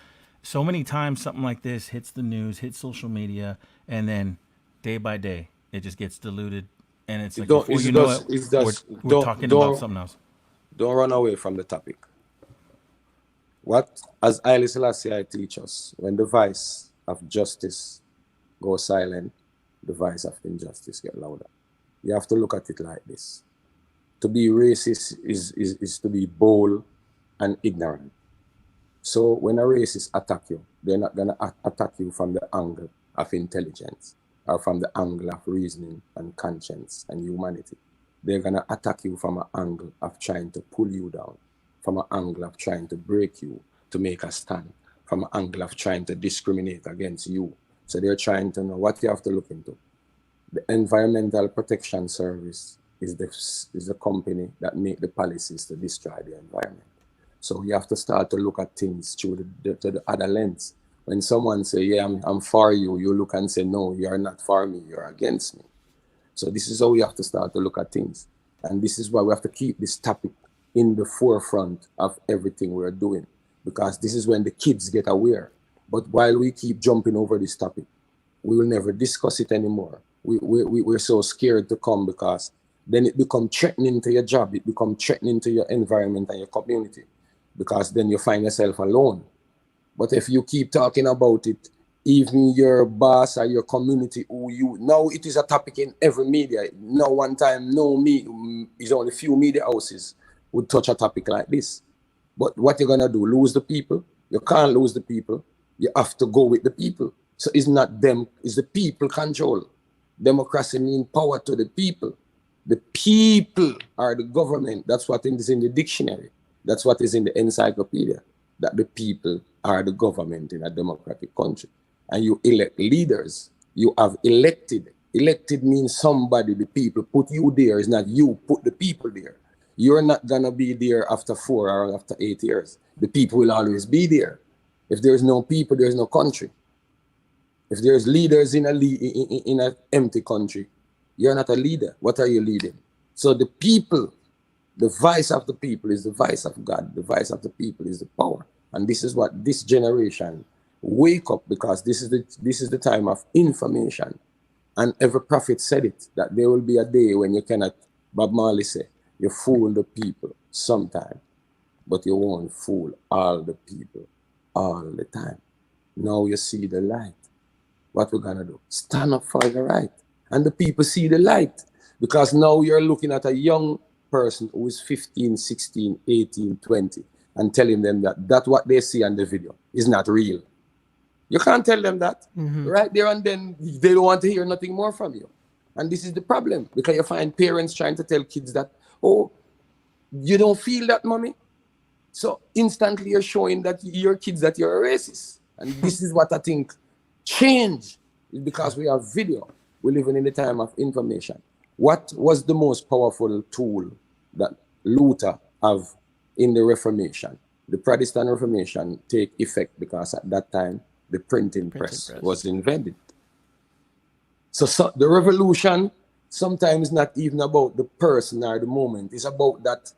so many times something like this hits the news, hits social media, and then day by day, it just gets diluted. And it's like, before you know it, we're talking about something else. Don't run away from the topic. What, as Haile Selassie teach us, when the voice of justice goes silent, the voice of injustice get louder. You have to look at it like this. To be racist is to be bold and ignorant. So when a racist attack you, they're not going to attack you from the angle of intelligence or from the angle of reasoning and conscience and humanity. They're going to attack you from an angle of trying to pull you down, from an angle of trying to break you, to make a stand, from an angle of trying to discriminate against you. So they're trying to know what you have to look into. The Environmental Protection Service is the company that make the policies to destroy the environment. So you have to start to look at things through the other lens. When someone say, yeah, I'm for you, you look and say, no, you're not for me, you're against me. So this is how we have to start to look at things. And this is why we have to keep this topic in the forefront of everything we're doing, because this is when the kids get aware. But while we keep jumping over this topic, we will never discuss it anymore. We're so scared to come, because then it becomes threatening to your job. It becomes threatening to your environment and your community, because then you find yourself alone. But if you keep talking about it, even your boss or your community, now it is a topic in every media. Now one time, it's only few media houses would touch a topic like this. But what you're gonna do? Lose the people? You can't lose the people. You have to go with the people. So it's not them, it's the people control. Democracy means power to the people. The people are the government. That's what is in the dictionary. That's what is in the encyclopedia, that the people are the government in a democratic country. And you elect leaders. You have elected. Elected means somebody, the people put you there. It's not you put the people there. You're not gonna be there after 4 or after 8 years. The people will always be there. If there's no people, there's no country. If there's leaders in an empty country, you're not a leader. What are you leading? So the people, the voice of the people is the voice of God. The voice of the people is the power. And this is what this generation wake up, because this is the time of information. And every prophet said it, that there will be a day when you cannot, Bob Marley said, you fool the people sometime, but you won't fool all the people all the time. Now you see the light. What we're gonna do? Stand up for the right. And the people see the light, because now you're looking at a young person who is 15, 16, 18, 20, and telling them that what they see on the video is not real. You can't tell them that. Right there and then, they don't want to hear nothing more from you. And this is the problem, because you find parents trying to tell kids that, oh, you don't feel that, mommy? So instantly you're showing that your kids that you're a racist. And this is what I think change is, because we have video. We're living in the time of information. What was the most powerful tool that Luther have in the Reformation? The Protestant Reformation take effect because at that time the printing press was invented. So the revolution sometimes not even about the person or the moment. It's about that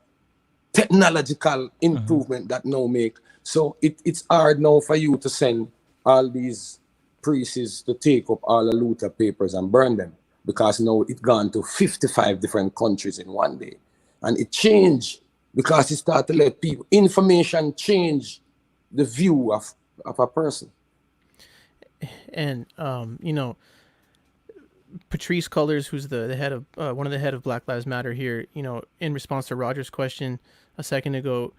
technological improvement that now make. So it's hard now for you to send all these priests to take up all the Luther papers and burn them, because now it's gone to 55 different countries in one day. And it changed because it started to let people, information change the view of a person. And, Patrice Cullors, who's the head of one of the head of Black Lives Matter here, in response to Roger's question a second ago,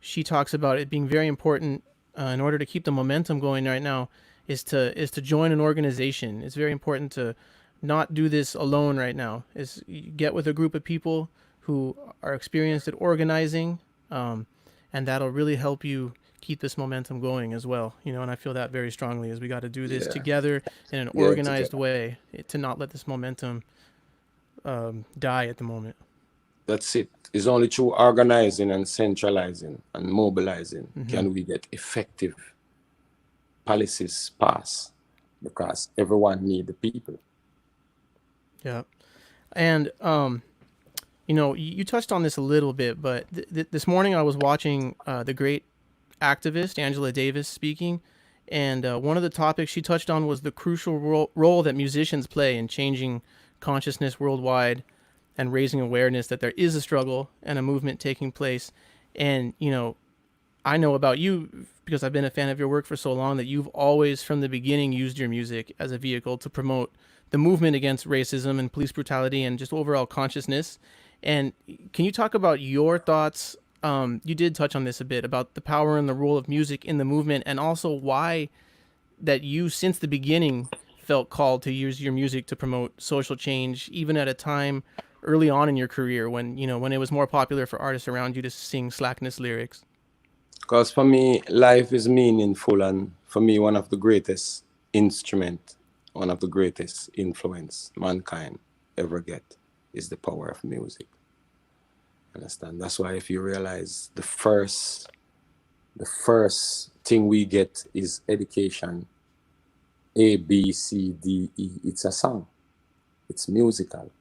she talks about it being very important in order to keep the momentum going right now is to join an organization. It's very important to not do this alone right now. Is get with a group of people who are experienced at organizing, and that'll really help you keep this momentum going as well. And I feel that very strongly, is we got to do this together in an organized way to not let this momentum die at the moment. That's it. It's only through organizing and centralizing and mobilizing can we get effective policies passed, because everyone needs the people. Yeah. And, you touched on this a little bit, but this morning I was watching the great activist Angela Davis speaking, and one of the topics she touched on was the crucial role that musicians play in changing consciousness worldwide and raising awareness that there is a struggle and a movement taking place. And, I know about you, because I've been a fan of your work for so long, that you've always from the beginning used your music as a vehicle to promote the movement against racism and police brutality and just overall consciousness. And can you talk about your thoughts? You did touch on this a bit, about the power and the role of music in the movement, and also why that you, since the beginning, felt called to use your music to promote social change, even at a time early on in your career when it was more popular for artists around you to sing slackness lyrics. Because for me, life is meaningful, and for me, one of the greatest instrument, one of the greatest influence mankind ever get is the power of music. Understand? That's why if you realize the first thing we get is education. A, B, C, D, E. It's a song. It's musical.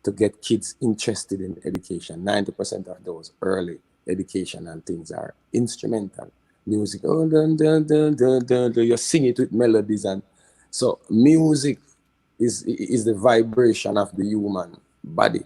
To get kids interested in education. 90% of those early education and things are instrumental music. Oh, dun, dun, dun, dun, dun, dun. You sing it with melodies, and so music is the vibration of the human body.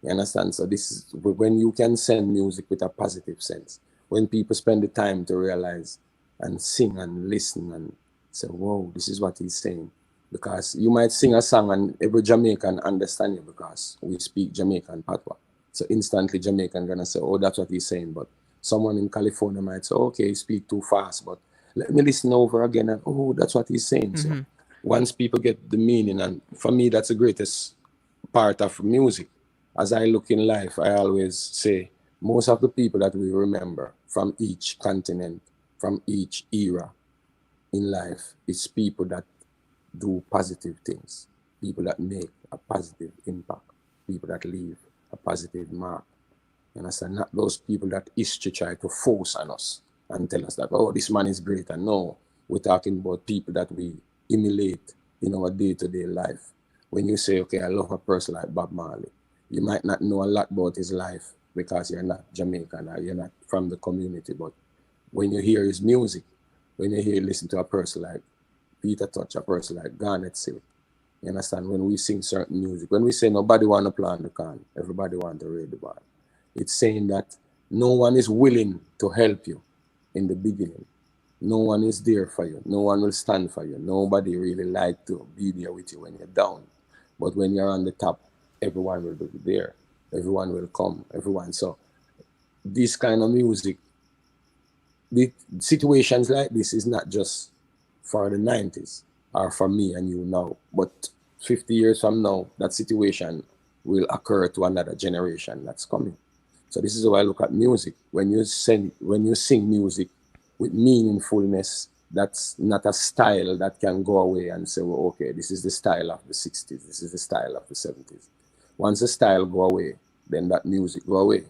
You understand? So this is when you can send music with a positive sense. When people spend the time to realize and sing and listen and say, "Whoa, this is what he's saying." Because you might sing a song and every Jamaican understand you because we speak Jamaican patois. So instantly Jamaican gonna say, "Oh, that's what he's saying." But someone in California might say, "Okay, he speak too fast, but let me listen over again." And oh, that's what he's saying. So once people get the meaning, and for me, that's the greatest part of music. As I look in life, I always say most of the people that we remember from each continent, from each era in life, is people that do positive things, people that make a positive impact, people that leave a positive mark. You understand? Not those people that history try to force on us and tell us that, oh, this man is great. And no, we're talking about people that we emulate in our day-to-day life. When you say, okay, I love a person like Bob Marley, you might not know a lot about his life because you're not Jamaican or you're not from the community. But when you hear his music, when you hear listen to a person like Peter Touch, a person like Garnet Silk, you understand? When we sing certain music, when we say nobody want to play on the can, everybody want to read the bar. It's saying that no one is willing to help you in the beginning. No one is there for you. No one will stand for you. Nobody really like to be there with you when you're down. But when you're on the top, everyone will be there. Everyone will come. Everyone. So this kind of music, the situations like this is not just for the 90s or for me and you now, but 50 years from now, that situation will occur to another generation that's coming. So this is how I look at music. When you sing music with meaningfulness, that's not a style that can go away and say, well, okay, this is the style of the 60s, this is the style of the 70s. Once the style go away, then that music go away.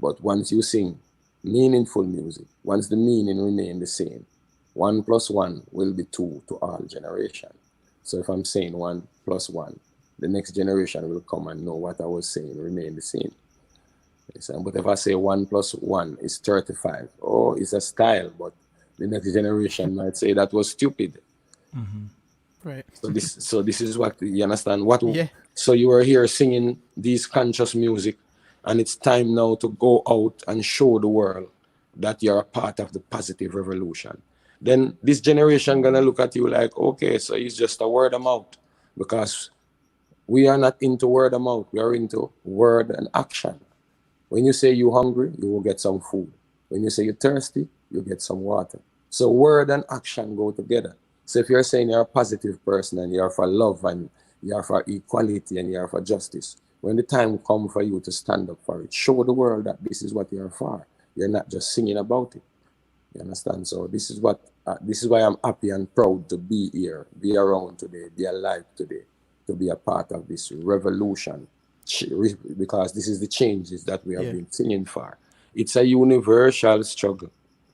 But once you sing meaningful music, once the meaning remain the same, 1 plus 1 will be 2 to all generation. So if I'm saying 1 plus 1, the next generation will come and know what I was saying remain the same. But if I say 1 plus 1 is 35, oh, it's a style, but the next generation might say that was stupid. Right. So this is what you understand. What? Yeah. So you are here singing these conscious music, and it's time now to go out and show the world that you're a part of the positive revolution. Then this generation gonna look at you like, okay, so it's just a word of mouth, because we are not into word of mouth. We are into word and action. When you say you're hungry, you will get some food. When you say you're thirsty, you get some water. So word and action go together. So if you're saying you're a positive person and you're for love and you're for equality and you're for justice, when the time comes for you to stand up for it, show the world that this is what you're for. You're not just singing about it. You understand? So this is why I'm happy and proud to be here, be around today, be alive today, to be a part of this revolution, because this is the changes that we have been singing for. It's a universal struggle.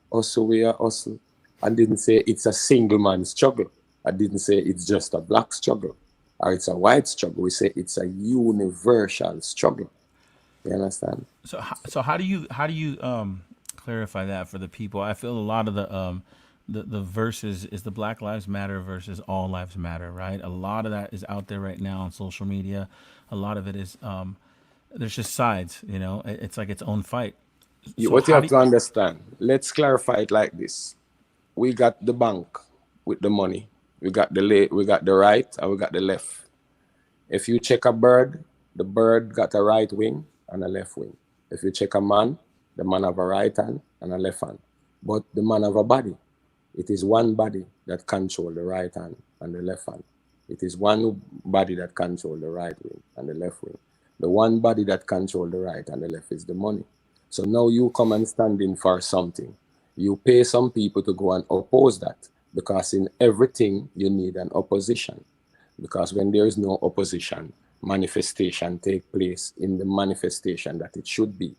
Also, we are hustle. I didn't say it's a single man struggle. I didn't say it's just a black struggle or it's a white struggle. We say it's a universal struggle. You understand? So how do you clarify that for the people? I feel a lot of the verses is the Black Lives Matter versus All Lives Matter, right? A lot of that is out there right now on social media. A lot of it is there's just sides, you know. It's like its own fight. So What you have to understand, let's clarify it like this. We got the bank with the money. We got the right and we got the left. If you check a bird, the bird got a right wing and a left wing. If you check a man, the man have a right hand and a left hand. But the man have a body. It is one body that control the right hand and the left hand. It is one body that control the right wing and the left wing. The one body that control the right and the left is the money. So now you come and stand in for something. You pay some people to go and oppose that, because in everything you need an opposition. Because when there is no opposition, manifestation take place in the manifestation that it should be.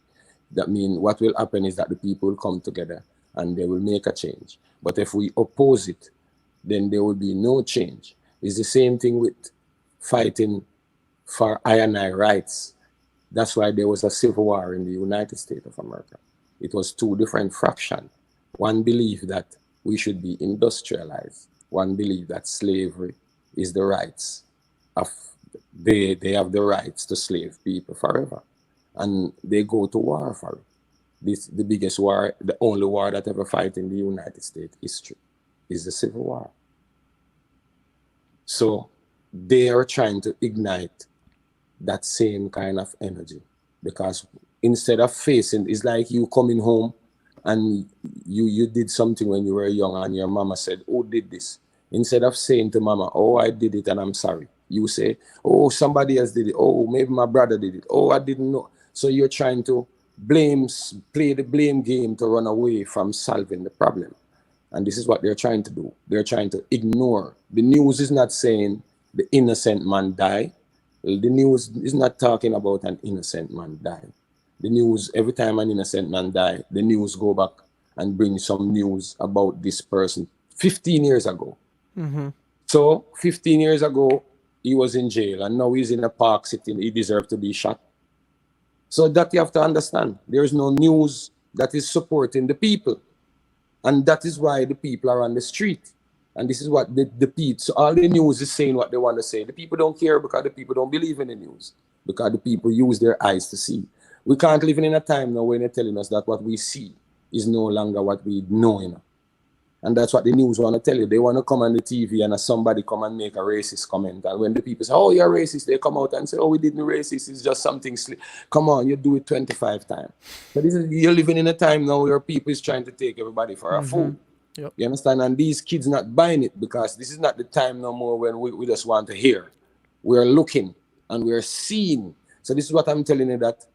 That means what will happen is that the people will come together and they will make a change. But if we oppose it, then there will be no change. It's the same thing with fighting for I and I rights. That's why there was a civil war in the United States of America. It was two different fractions. One believed that we should be industrialized. One believed that slavery is the rights of, they have the rights to slave people forever. And they go to war for it. This, the biggest war, the only war that ever fight in the United States history is the Civil War. So they are trying to ignite that same kind of energy, because instead of facing, it's like you coming home and you did something when you were young and your mama said, "Who did this?" Instead of saying to mama, "Oh, I did it and I'm sorry," you say, "Oh, somebody else did it. Oh, maybe my brother did it. Oh, I didn't know." So you're trying to play the blame game to run away from solving the problem. And this is what they're trying to do. They're trying to ignore. The news is not saying the innocent man died. The news is not talking about an innocent man dying. The news, every time an innocent man dies, the news go back and bring some news about this person 15 years ago. Mm-hmm. So 15 years ago, he was in jail, and now he's in a park sitting. He deserves to be shot. So that you have to understand. There is no news that is supporting the people. And that is why the people are on the street. And this is what the people, so all the news is saying what they want to say. The people don't care because the people don't believe in the news, because the people use their eyes to see. We can't live in a time now when they're telling us that what we see is no longer what we know. You know? And that's what the news want to tell you. They want to come on the TV and somebody come and make a racist comment. And when the people say, "Oh, you're racist," they come out and say, "Oh, we didn't racist. It's just something Come on, you do it 25 times. But you're living in a time now where people is trying to take everybody for a fool. Yep. You understand? And these kids not buying it, because this is not the time no more when we just want to hear. We're looking and we're seeing. So this is what I'm telling you, that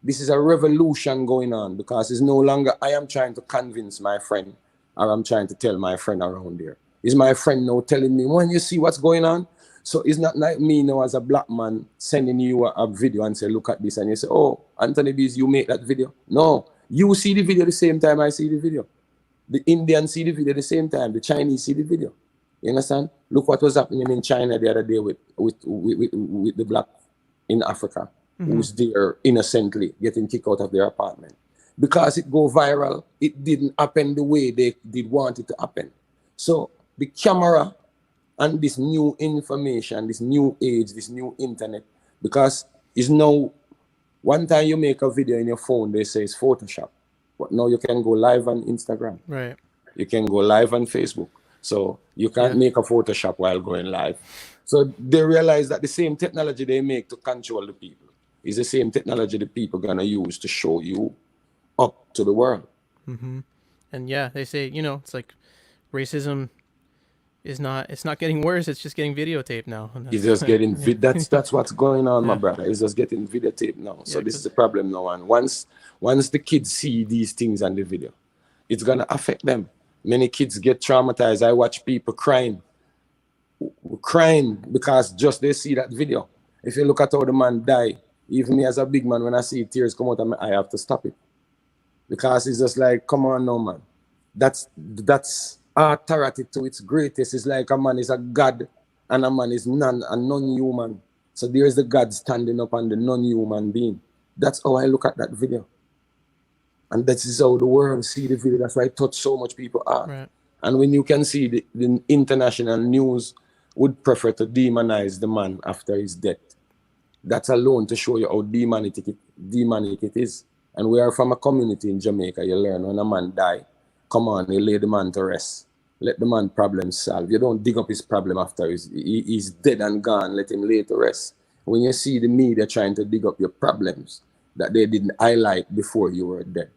this is a revolution going on, because it's no longer I am trying to convince my friend, or I'm trying to tell my friend around there. Is my friend now telling me, when you see what's going on? So it's not like me now as a black man sending you a video and say, "Look at this," and you say, "Oh, AnthonyB, you make that video." No, you see the video the same time I see the video. The Indians see the video the same time. The Chinese see the video. You understand? Look what was happening in China the other day with the black in Africa, who's there innocently getting kicked out of their apartment. Because it go viral, it didn't happen the way they did want it to happen. So the camera and this new information, this new age, this new internet, because it's now, one time you make a video in your phone, they say it's Photoshop. But now you can go live on Instagram. Right. You can go live on Facebook. So you can't make a Photoshop while going live. So they realize that the same technology they make to control the people is the same technology the people are going to use to show you up to the world. Mm-hmm. And yeah, they say, it's like racism is it's not getting worse. It's just getting videotaped now. It's just getting, that's what's going on, my brother. It's just getting videotaped now. So this is the problem now. And once the kids see these things on the video, it's going to affect them. Many kids get traumatized. I watch people crying because just they see that video. If you look at how the man died, even me as a big man, when I see tears come out of my eye, I have to stop it. Because it's just like, come on now, man. That's authority to its greatest. It's like a man is a god and a man is a non-human. So there's the God standing up on the non-human being. That's how I look at that video. And that is how the world see the video. That's why it touched so much people are. Right. And when you can see the international news would prefer to demonize the man after his death. That's alone to show you how demonic it is. And we are from a community in Jamaica. You learn when a man die, come on, you lay the man to rest. Let the man problem solve. You don't dig up his problem after he's dead and gone. Let him lay to rest. When you see the media trying to dig up your problems that they didn't highlight before you were dead.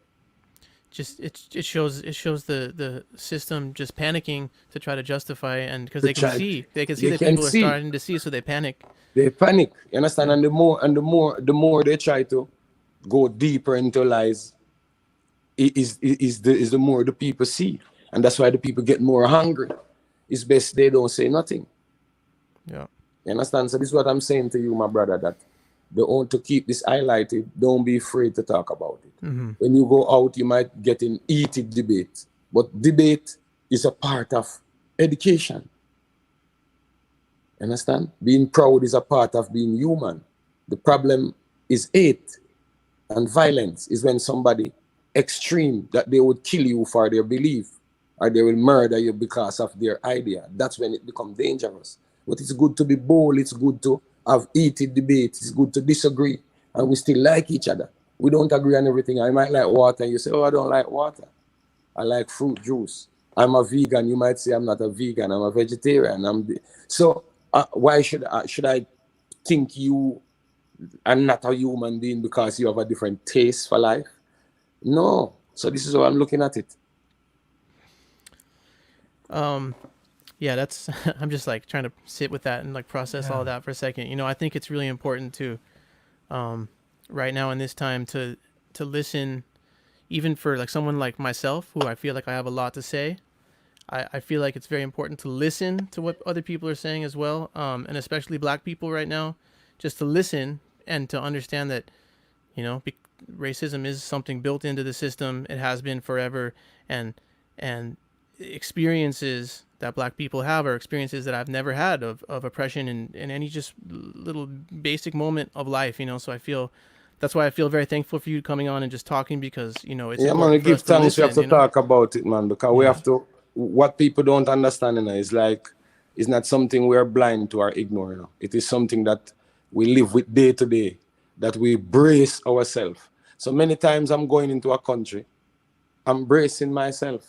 Just it shows the system just panicking to try to justify, and because they can see that people are starting to see, so they panic. They panic, you understand? And the more they try to go deeper into lies, is the more the people see, and that's why the people get more hungry. It's best they don't say nothing. Yeah, you understand? So this is what I'm saying to you, my brother, that they want to keep this highlighted. Don't be afraid to talk about it. Mm-hmm. When you go out, you might get in heated debate But debate is a part of education. Understand? Being proud is a part of being human. The problem is hate and violence is when somebody extreme that they would kill you for their belief or they will murder you because of their idea. That's when it becomes dangerous. But it's good to be bold. It's good to have heated debate. It's good to disagree. And we still like each other. We don't agree on everything. I might like water and you say, oh, I don't like water. I like fruit juice. I'm a vegan. You might say I'm not a vegan. I'm a vegetarian. So why should I think you are not a human being because you have a different taste for life? No. So this is how I'm looking at it. Yeah, that's I'm just like trying to sit with that and like process all of that for a second. You know, I think it's really important to right now in this time to listen, even for like someone like myself who I feel like I have a lot to say. I feel like it's very important to listen to what other people are saying as well, and especially Black people right now, just to listen and to understand that, you know, racism is something built into the system. It has been forever, and experiences that Black people have are experiences that I've never had of oppression in any just little basic moment of life, you know. So I feel that's why I feel very thankful for you coming on and just talking, because, you know, it's man, give thanks. We have to talk about it, man, because we have to. What people don't understand, you know, is like it's not something we are blind to or ignore. You know? It is something that we live with day to day, that we brace ourselves. So many times I'm going into a country, I'm bracing myself.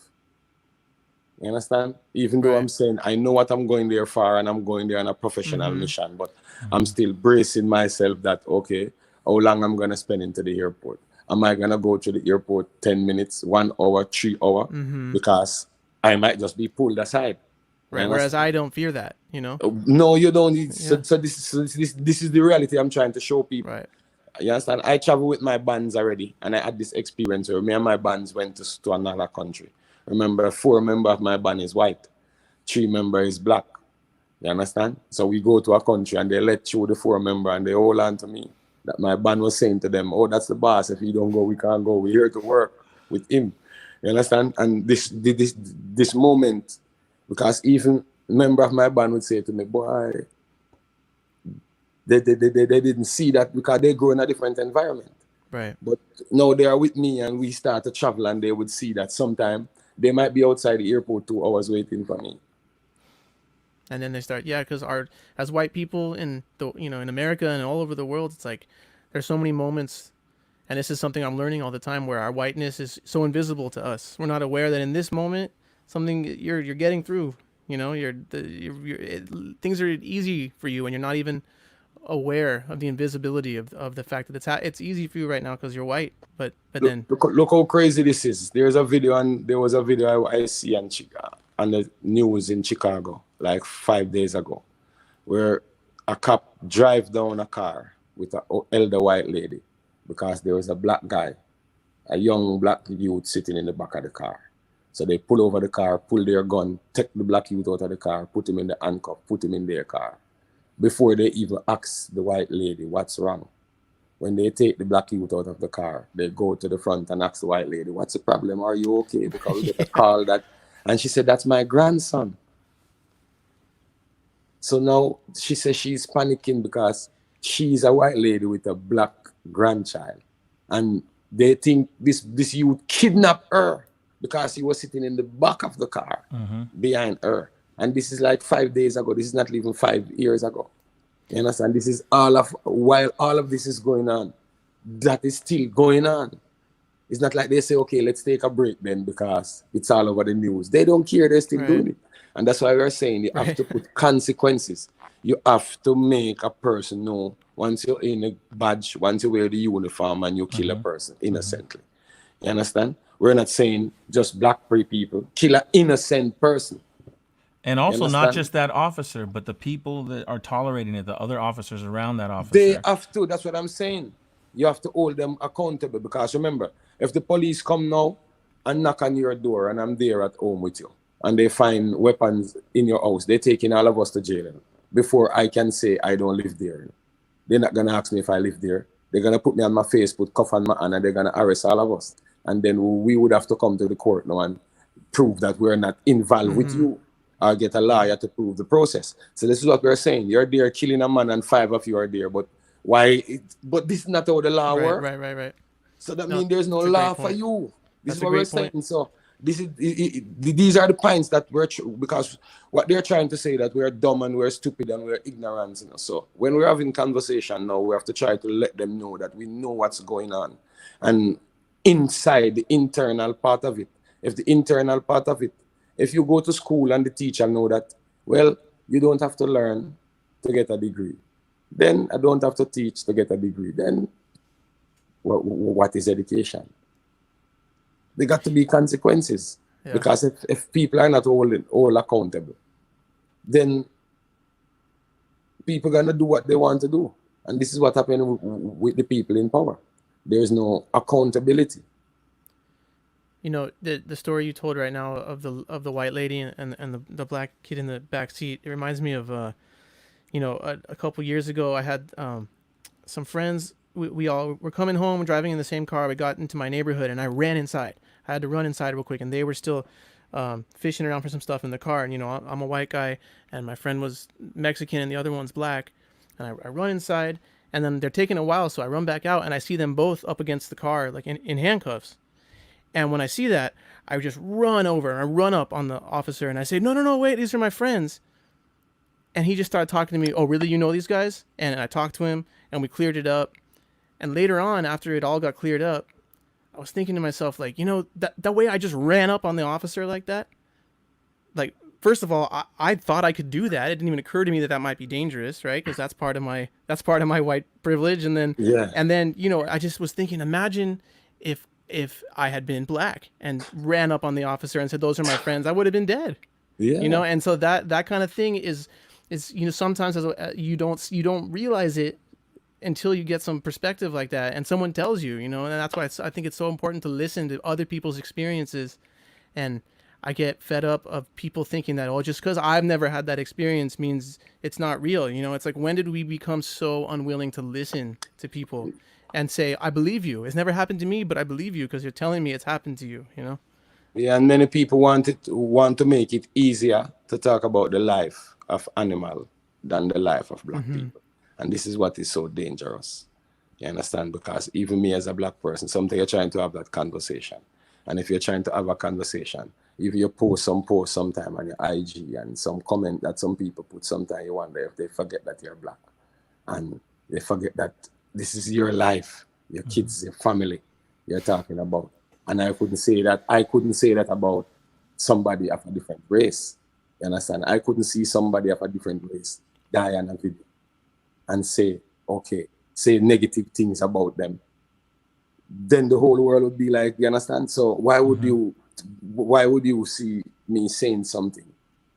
You understand? Even though I'm saying I know what I'm going there for and I'm going there on a professional mission, but I'm still bracing myself that, okay, how long I'm going to spend into the airport? Am I going to go to the airport 10 minutes, 1 hour, 3 hours? Because I might just be pulled aside. Right. Whereas I don't fear that, you know? No, you don't. So this is the reality I'm trying to show people. Right. You understand? I travel with my bands already, and I had this experience where me and my bands went to another country. Remember, 4 members of my band is white, 3 members is Black. You understand? So we go to a country and they let through the 4 members and they hold on to me. That my band was saying to them, oh, that's the boss. If he don't go, we can't go. We're here to work with him. You understand? And this moment, because even a member of my band would say to me, boy, they didn't see that because they grow in a different environment. Right. But now they are with me and we start to travel and they would see that sometime they might be outside the airport 2 hours waiting for me. And then they start, because as white people in in America and all over the world, it's like there's so many moments, and this is something I'm learning all the time, where our whiteness is so invisible to us. We're not aware that in this moment, something you're getting through. You know, things are easy for you, and you're not even aware of the invisibility of the fact that it's easy for you right now because you're white. But then look how crazy this is. There was a video I see on the news in Chicago like 5 days ago, where a cop drive down a car with an elder white lady because there was a Black guy, a young Black youth sitting in the back of the car. So they pull over the car, pull their gun, take the Black youth out of the car, put him in the handcuff, put him in their car. Before they even ask the white lady what's wrong. When they take the Black youth out of the car, they go to the front and ask the white lady, what's the problem? Are you okay? Because we get a call that, and she said, that's my grandson. So now she says she's panicking because she's a white lady with a Black grandchild. And they think this youth kidnapped her because he was sitting in the back of the car behind her. And this is like 5 days ago. This is not even 5 years ago. You understand? This is while all of this is going on, that is still going on. It's not like they say, okay, let's take a break then because it's all over the news. They don't care. They're still doing it. And that's why we're saying you have to put consequences. You have to make a person know once you're in a badge, once you wear the uniform and you kill a person innocently. You understand? We're not saying just Black people kill an innocent person. And also not just that officer, but the people that are tolerating it, the other officers around that officer. They have to. That's what I'm saying. You have to hold them accountable because remember, if the police come now and knock on your door and I'm there at home with you and they find weapons in your house, they're taking all of us to jail before I can say I don't live there. They're not going to ask me if I live there. They're going to put me on my face, put cuff on my hand, and they're going to arrest all of us. And then we would have to come to the court now and prove that we're not involved with you, or get a lawyer to prove the process. So this is what we're saying. You're there killing a man and 5 of you are there, but why? But this is not how the law works. Right. So that means there's no that's a law great for point. you. This That's is a what we're great point. saying. So these are the points that because what they're trying to say that we're dumb and we're stupid and we're ignorant. You know? So when we're having conversation now, we have to try to let them know that we know what's going on, and inside the internal part of it. If you go to school and the teacher know that, well, you don't have to learn to get a degree, then I don't have to teach to get a degree. Then what is education? There got to be consequences, because if people are not all accountable, then people are gonna do what they want to do, and this is what happened with the people in power. There is no accountability. You know, the story you told right now of the white lady and the black kid in the back seat. It reminds me of you know, a couple years ago I had some friends. We all were coming home, driving in the same car. We got into my neighborhood, and I ran inside. I had to run inside real quick, and they were still fishing around for some stuff in the car. And you know, I'm a white guy, and my friend was Mexican, and the other one's black. And I run inside, and then they're taking a while, so I run back out, and I see them both up against the car, like in handcuffs. And when I see that, I just run over and I run up on the officer, and I say, no, wait, these are my friends. And he just started talking to me. Oh, really? You know these guys? And I talked to him, and we cleared it up. And later on, after it all got cleared up, I was thinking to myself, like, you know, that way I just ran up on the officer like that. Like, first of all, I thought I could do that. It didn't even occur to me that might be dangerous, right? Because that's part of my white privilege. And then, you know, I just was thinking, imagine if I had been black and ran up on the officer and said, "Those are my friends," I would have been dead. Yeah. You know, and so that kind of thing is you know, sometimes you don't realize it until you get some perspective like that, and someone tells you, you know, and that's why I think it's so important to listen to other people's experiences. And I get fed up of people thinking that, oh, just because I've never had that experience means it's not real. You know, it's like, when did we become so unwilling to listen to people and say, I believe you. It's never happened to me, but I believe you because you're telling me it's happened to you, you know? Yeah, and many people want to make it easier to talk about the life of animal than the life of black people. And this is what is so dangerous. You understand? Because even me as a black person, sometimes you're trying to have that conversation. And if you're trying to have a conversation, if you post sometime on your IG and some comment that some people put, sometimes you wonder if they forget that you're black. And they forget that this is your life, your kids, your family you're talking about. And I couldn't say that about somebody of a different race. You understand? I couldn't see somebody of a different race die on a video and say negative things about them. Then the whole world would be like, you understand? So why would you see me saying something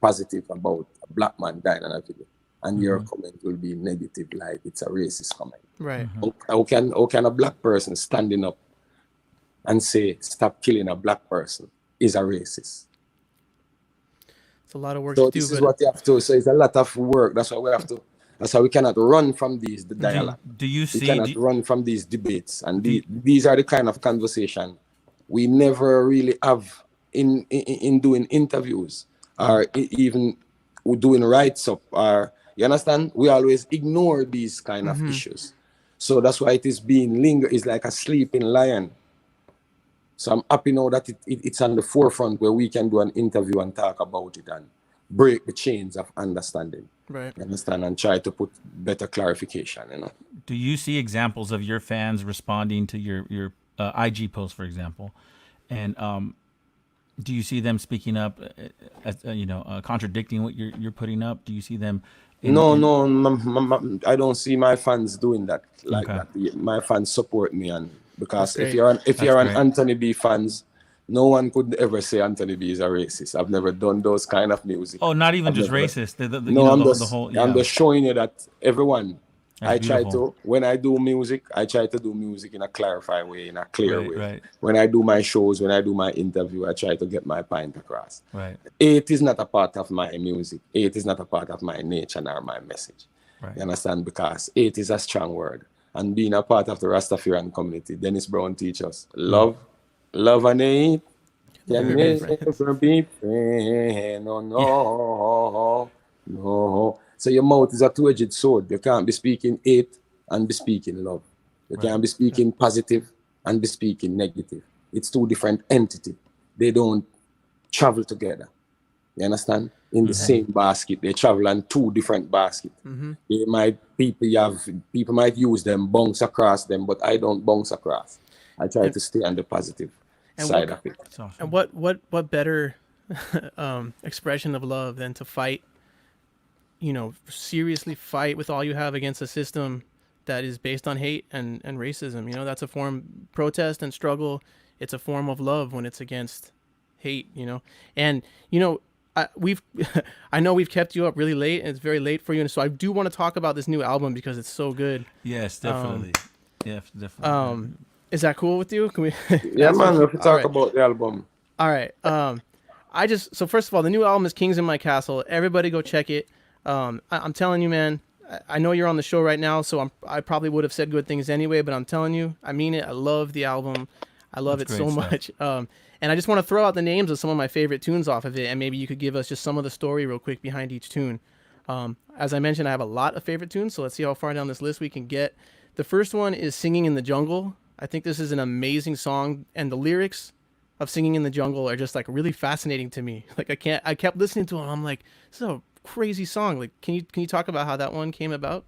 positive about a black man dying on a video, and your comment will be negative, like it's a racist comment? Right. How can a black person standing up and say stop killing a black person is a racist? It's a lot of work So to do. this is what you have to. So it's a lot of work. That's why we have to. That's why we cannot run from these dialogue. We cannot run from these debates, and these are the kind of conversation we never really have in doing interviews or even doing writes up. Or you understand? We always ignore these kind of issues. So that's why it is being linger. It's like a sleeping lion. So I'm happy now that it's on the forefront where we can do an interview and talk about it and break the chains of understanding. Right. You understand? And try to put better clarification, you know. Do you see examples of your fans responding to your IG post, for example? And do you see them speaking up, contradicting what you're putting up? Do you see them? I don't see my fans doing that like that. My fans support me, and because if you're an AnthonyB fans, no one could ever say AnthonyB is a racist. I've never done those kind of music. Oh, not even just racist. I'm just showing you that everyone. When I do music, I try to do music in a clarified way, in a clear way. Right. When I do my shows, when I do my interview, I try to get my point across. Right. It is not a part of my music. It is not a part of my nature nor my message. Right. You understand? Because it is a strong word. And being a part of the Rastafarian community, Dennis Brown teaches us love and hate. Can Never be friends. never be friends. No, no, no. So your mouth is a two-edged sword. You can't be speaking hate and be speaking love. You Right. can't be speaking positive and be speaking negative. It's two different entities. They don't travel together. You understand? In the same basket, they travel on two different baskets. They might people might use them, bounce across them, but I don't bounce across. I try And to stay on the positive and side what of it. That's awesome. and what better expression of love than to fight, seriously fight with all you have against a system that is based on hate and racism. That's a form protest and struggle. It's a form of love when it's against hate. And we've I know we've kept you up really late, and it's very late for you. And so I do want to talk about this new album because it's so good. Yes, definitely. Yeah, definitely. Is that cool with you? Can we? Yeah, man. If we All talk right. about the album, All right. So first of all, the new album is Kings in My Castle. Everybody go check it. I'm telling you, man. I know you're on the show right now, so I probably would have said good things anyway, but I'm telling you, I mean it. I love the album. I love That's it so great stuff. much. And I just want to throw out the names of some of my favorite tunes off of it, and maybe you could give us just some of the story real quick behind each tune. As I mentioned, I have a lot of favorite tunes, so let's see how far down this list we can get. The first one is Singing in the Jungle. I think this is an amazing song, and the lyrics of Singing in the Jungle are just like really fascinating to me. Like I kept listening to it, and I'm like, this is a crazy song. Like, can you talk about how that one came about?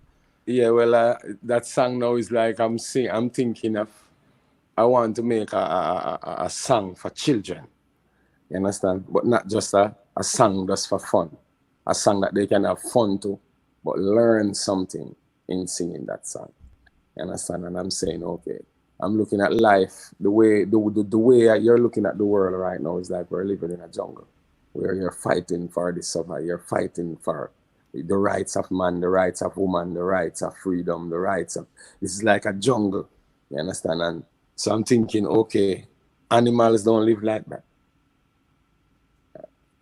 yeah. Well, that song now is like I'm thinking of. I want to make a song for children. You understand? But not just a song just for fun. A song that they can have fun to, but learn something in singing that song. You understand? And I'm saying, okay, I'm looking at life the way you're looking at the world right now is like we're living in a jungle where you're fighting for the survival, you're fighting for the rights of man, the rights of woman, the rights of freedom, the rights of this is like a jungle. You understand? And so I'm thinking, okay, animals don't live like that.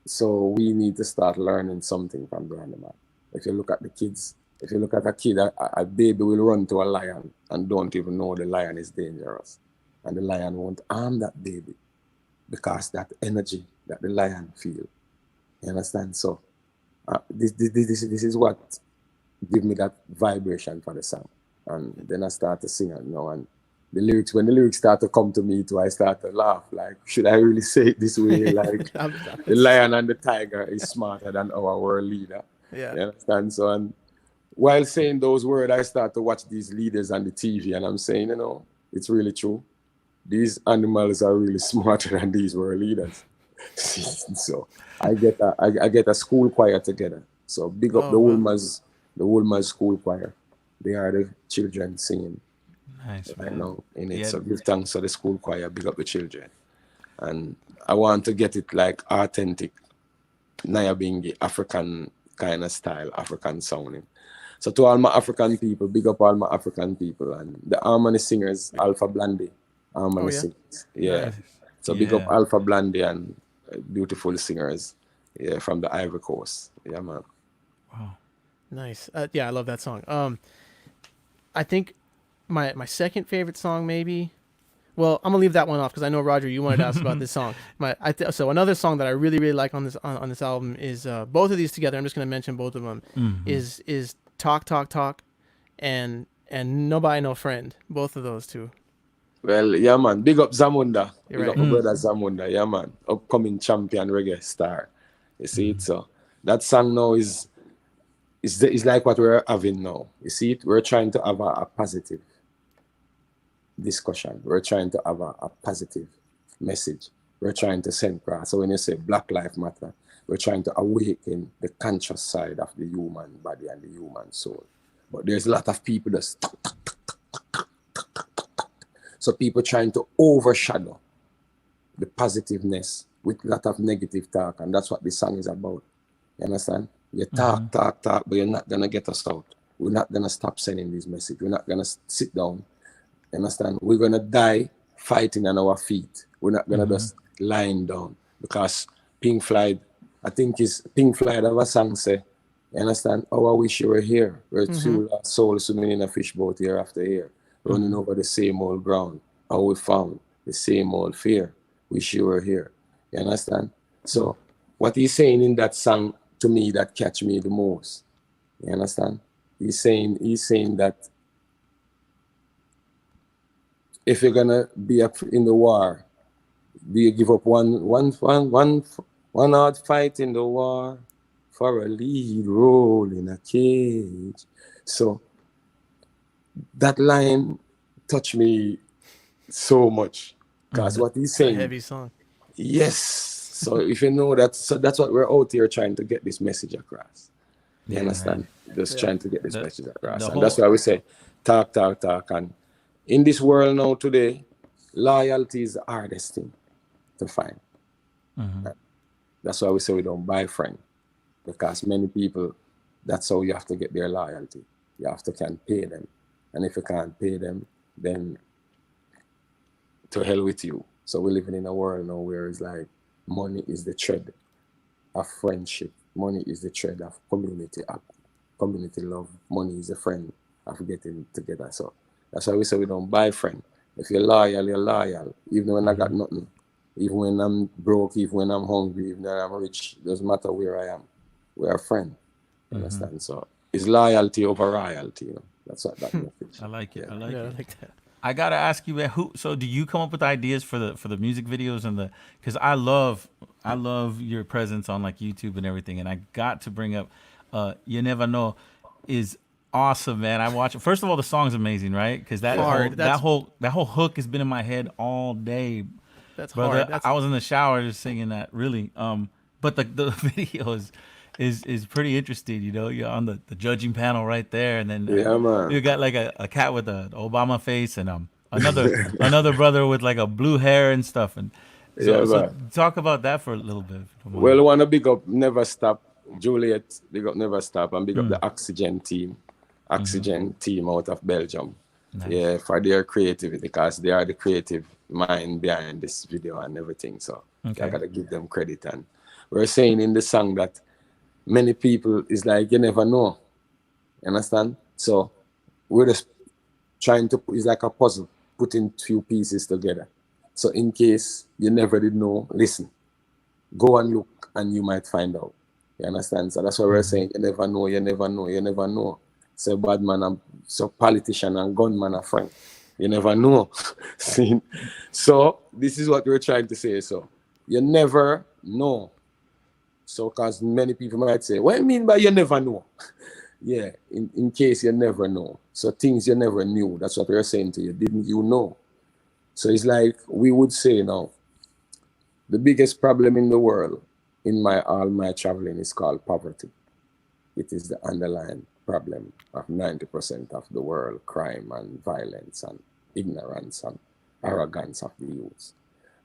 So we need to start learning something from the animal. If you look at the kids, if you look at a kid, a baby will run to a lion and don't even know the lion is dangerous. And the lion won't harm that baby because that energy that the lion feel. You understand? So this is what give me that vibration for the song. And then I start to sing it, and the lyrics, when the lyrics start to come to me too, I start to laugh. Like, should I really say it this way? Like, the lion and the tiger is smarter than our world leader. Yeah. You understand? So, and while saying those words, I start to watch these leaders on the TV, and I'm saying, it's really true. These animals are really smarter than these world leaders. So I get a school choir together. So big up the Wolmer's school choir. They are the children singing. Nice, Right man. now in it. Yeah. So give thanks to the school choir, big up the children. And I want to get it like authentic, Nyabingi, African kind of style, African sounding. So to all my African people, big up all my African people. And the harmony singers, Alpha Blondie, harmony singers. Yeah. Nice. So big up Alpha Blondie and beautiful singers, from the Ivory Coast. Yeah, man. Wow. Nice. Yeah, I love that song. I think my second favorite song, maybe. Well, I'm gonna leave that one off because I know, Roger, you wanted to ask about this song. So another song that I really really like on this album is both of these together. I'm just gonna mention both of them. Is Talk Talk Talk, and Nobody No Friend. Both of those two. Well, yeah, man. Big up Zamunda. You're Big right. up my brother Zamunda. Yeah, man. Upcoming champion reggae star. You see it? So that song now is like what we're having now. You see it? We're trying to have a positive discussion. We're trying to have a positive message. We're trying to send across. So when you say Black Lives Matter, we're trying to awaken the conscious side of the human body and the human soul. But there's a lot of people that so people trying to overshadow the positiveness with a lot of negative talk, and that's what this song is about. You understand? You talk, but you're not gonna get us out. We're not gonna stop sending this message. We're not gonna sit down. You understand? We're gonna die fighting on our feet. We're not gonna just lying down, because Pink Floyd, I think it's Pink Floyd have a song say, you understand? Oh, I wish you were here. We're two lost souls swimming in a fishboat year after year, running over the same old ground. How we found the same old fear. Wish you were here. You understand? So what he's saying in that song to me that catch me the most. You understand? He's saying that if you're gonna be up in the war, do you give up one hard fight in the war for a lead role in a cage? So that line touched me so much because what he's It's a saying, heavy song. yes. So if you know that, so that's what we're out here trying to get this message across. You Yeah, understand? man. Just Yeah. trying to get this The message across. the And that's whole why we say talk, talk, talk. And in this world now today, loyalty is the hardest thing to find. That's why we say we don't buy friends. Because many people, that's how you have to get their loyalty. You have to can pay them. And if you can't pay them, then to hell with you. So we're living in a world now where it's like money is the thread of friendship. Money is the thread of community love. Money is a friend of getting together. So that's why we say we don't buy friend. If you're loyal, you're loyal. Even when I got nothing. Even when I'm broke, even when I'm hungry, even when I'm rich, doesn't matter where I am. We're a friend. You understand? So it's loyalty over royalty, you know. That's what that message. I like it. Yeah. I like Yeah, I it. like that. I gotta ask you, man, who? So, do you come up with ideas for the music videos and the? Because I love your presence on like YouTube and everything, and I got to bring up, you never know, is awesome, man. I watch it. First of all, the song's amazing, right? Because that Hard. that whole hook has been in my head all day, That's brother. hard. That's I was in the shower just singing that, really. But the video is pretty interesting. You know, you're on the judging panel right there, and then Yeah, you man. got like a cat with an Obama face, and another brother with like a blue hair and stuff. And Yeah, so man. talk about that for a little bit, if you don't mind. Well, I want to big up Never Stop, Juliet, big up Never Stop, and big up the Oxygen team out of Belgium. Nice. Yeah, for their creativity, because they are the creative mind behind this video and everything. So I Okay. got to give them credit. And we're saying in the song that many people is like, you never know. You understand? So we're just trying to, it's like a puzzle, putting few pieces together. So in case you never did know, listen. Go and look and you might find out. You understand? So that's why we're saying you never know, you never know, you never know. So bad man and so politician and gunman are friend. You never know. See? So this is what we're trying to say. So you never know. So because many people might say, what do you mean by you never know? Yeah, in case you never know. So things you never knew. That's what we're saying to you. Didn't you know? So it's like we would say now, the biggest problem in the world in all my traveling is called poverty. It is the underlying problem of 90% of the world crime and violence and ignorance and arrogance of the youth.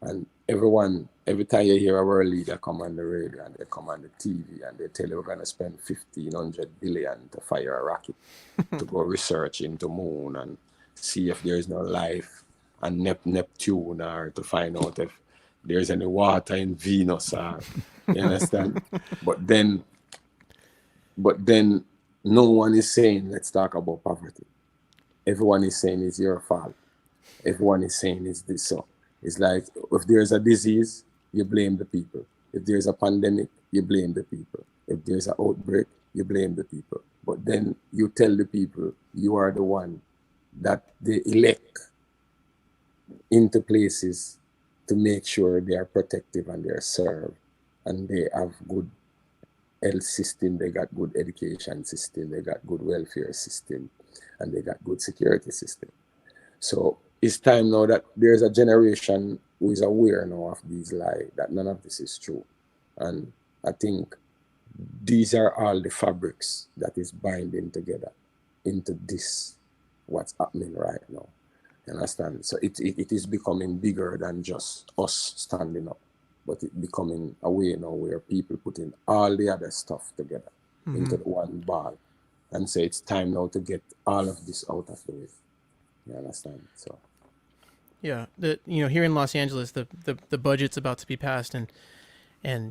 And every time you hear a world leader come on the radio and they come on the TV and they tell you we're going to spend 1,500 billion to fire a rocket to go research into moon and see if there is no life on Neptune or to find out if there's any water in Venus or, you understand? But then no one is saying, let's talk about poverty. Everyone is saying it's your fault. Everyone is saying it's this. So it's like if there's a disease, you blame the people. If there's a pandemic, you blame the people. If there's an outbreak, you blame the people. But then you tell the people you are the one that they elect into places to make sure they are protective and they are served and they have good health system, they got good education system, they got good welfare system, and they got good security system. So it's time now that there's a generation who is aware now of these lies, that none of this is true. And I think these are all the fabrics that is binding together into this, what's happening right now. You understand? So it is becoming bigger than just us standing up, but it becoming a way now where people putting all the other stuff together into the one ball and say it's time now to get all of this out of the way. You understand? So yeah. Here in Los Angeles, the budget's about to be passed, and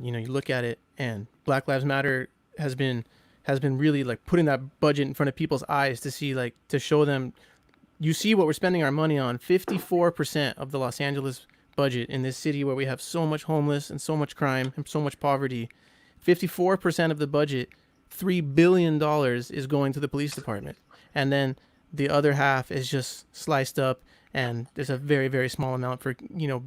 you look at it, and Black Lives Matter has been really like putting that budget in front of people's eyes to see, to show them, you see what we're spending our money on. 54% of the Los Angeles budget in this city where we have so much homeless and so much crime and so much poverty, 54% of the budget, $3 billion, is going to the police department. And then the other half is just sliced up, and there's a very, very small amount for,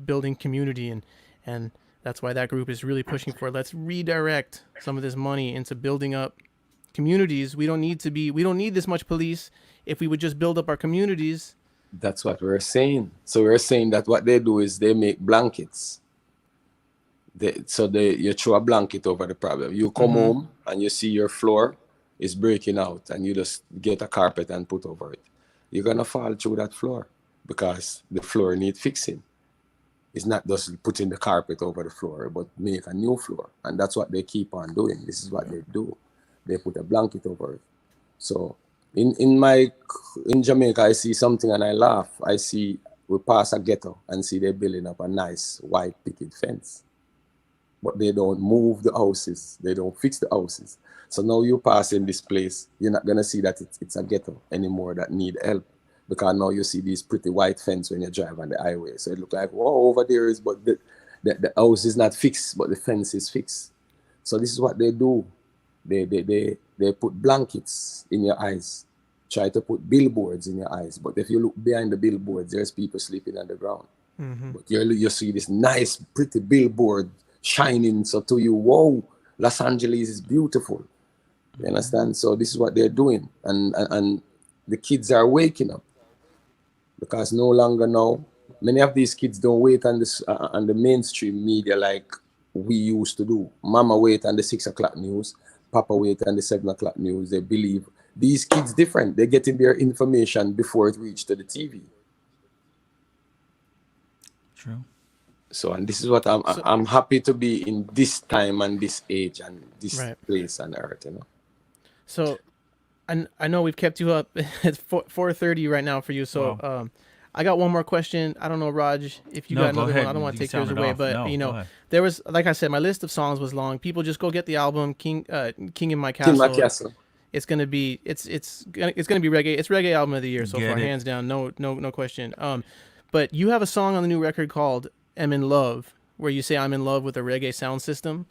building community. And that's why that group is really pushing for, let's redirect some of this money into building up communities. We don't need this much police. If we would just build up our communities. That's what we're saying. So we're saying that what they do is they make blankets. You throw a blanket over the problem. You come home and you see your floor is breaking out, and you just get a carpet and put over it. You're gonna fall through that floor because the floor needs fixing. It's not just putting the carpet over the floor, but make a new floor. And that's what they keep on doing. This is what they do. They put a blanket over it. So in Jamaica, I see something and I laugh. I see we pass a ghetto and see they're building up a nice white picket fence. But they don't move the houses. They don't fix the houses. So now you pass in this place, you're not going to see that it's a ghetto anymore that need help. Because now you see these pretty white fence when you drive on the highway. So it looks like, whoa, over there is, but the house is not fixed, but the fence is fixed. So this is what they do. They put blankets in your eyes, try to put billboards in your eyes. But if you look behind the billboards, there's people sleeping on the ground. But you see this nice, pretty billboard shining. So to you, whoa, Los Angeles is beautiful. You understand? So this is what they're doing. And the kids are waking up. Because no longer now, many of these kids don't wait on the mainstream media like we used to do. Mama wait on the 6 o'clock news. Papa wait on the 7 o'clock news. They believe these kids different. They're getting their information before it reached to the TV. True. So, and this is what I'm happy to be in this time and this age and this place on earth, So, I know we've kept you up. It's 4:30 right now for you. So, I got one more question. I don't know, Raj, if you got another one. I don't want to take yours away, but there was, like I said, my list of songs was long. People just go get the album King in My Castle. King My Castle. It's gonna be gonna be reggae. It's reggae album of the year so far, hands down. No question. But you have a song on the new record called "I'm in Love," where you say I'm in love with a reggae sound system,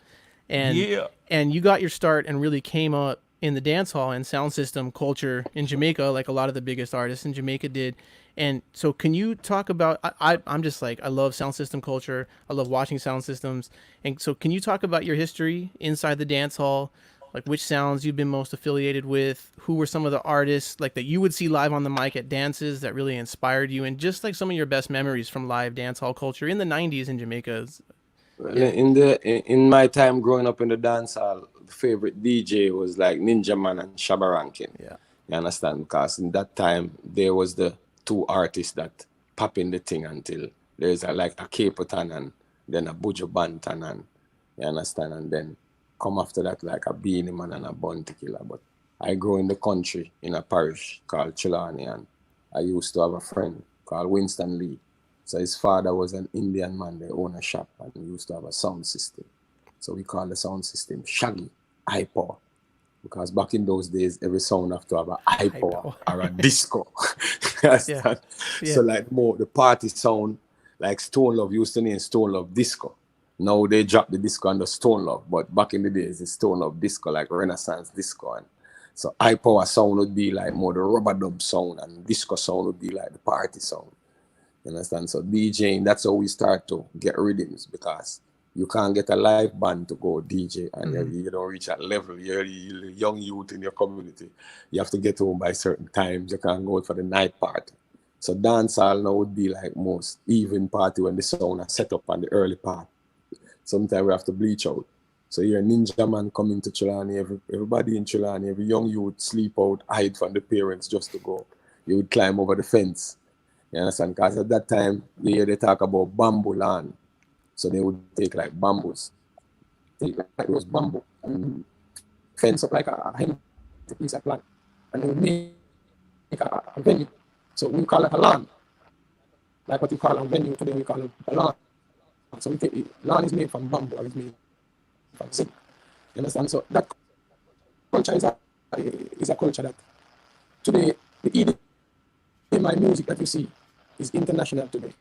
and you got your start and really came up in the dance hall and sound system culture in Jamaica, like a lot of the biggest artists in Jamaica did. And so can you talk about, I'm just like, I love sound system culture. I love watching sound systems. And so can you talk about your history inside the dance hall? Like which sounds you've been most affiliated with? Who were some of the artists like that you would see live on the mic at dances that really inspired you? And just like some of your best memories from live dance hall culture in the 90s in Jamaica. In my time growing up in the dance hall, the favorite DJ was like Ninja Man and Shabba Rankin. Yeah. You understand? Because in that time, there was the two artists that pop in the thing until there's like a Capotan and then a Buju Banton, and you understand? And then come after that like a Beanie Man and a Bounty Killer. But I grew in the country in a parish called Chilani, and I used to have a friend called Winston Lee. So his father was an Indian man. They own a shop and he used to have a sound system. So we call the sound system Shaggy, high power. Because back in those days, every sound have to have a high power or a disco. So like more the party sound, like Stone Love used to name Stone Love Disco. Now they drop the disco under Stone Love, but back in the days, it's Stone Love Disco, like Renaissance Disco. And so high power sound would be like more the rubber dub sound, and disco sound would be like the party sound. You understand? So DJing, that's how we start to get rhythms, because you can't get a live band to go DJ and you don't reach that level. You're a young youth in your community. You have to get home by certain times. You can't go out for the night party. So dancehall now would be like most even party when the sound are set up on the early part. Sometimes we have to bleach out. So you're a Ninja Man coming to Trelawny. Everybody in Trelawny, every young youth sleep out, hide from the parents just to go. You would climb over the fence. You understand? Because at that time, you hear they talk about bamboo land. So they would take like bamboos. Take like those bamboo and fence up like a piece of plant. And they would make a venue. So we call it a lawn. Like what you call a venue today, we call it a lawn. So we take it. Lawn is made from bamboo, or it's made from zinc. You understand? So that culture is a culture that today, the EDM music that you see is international today.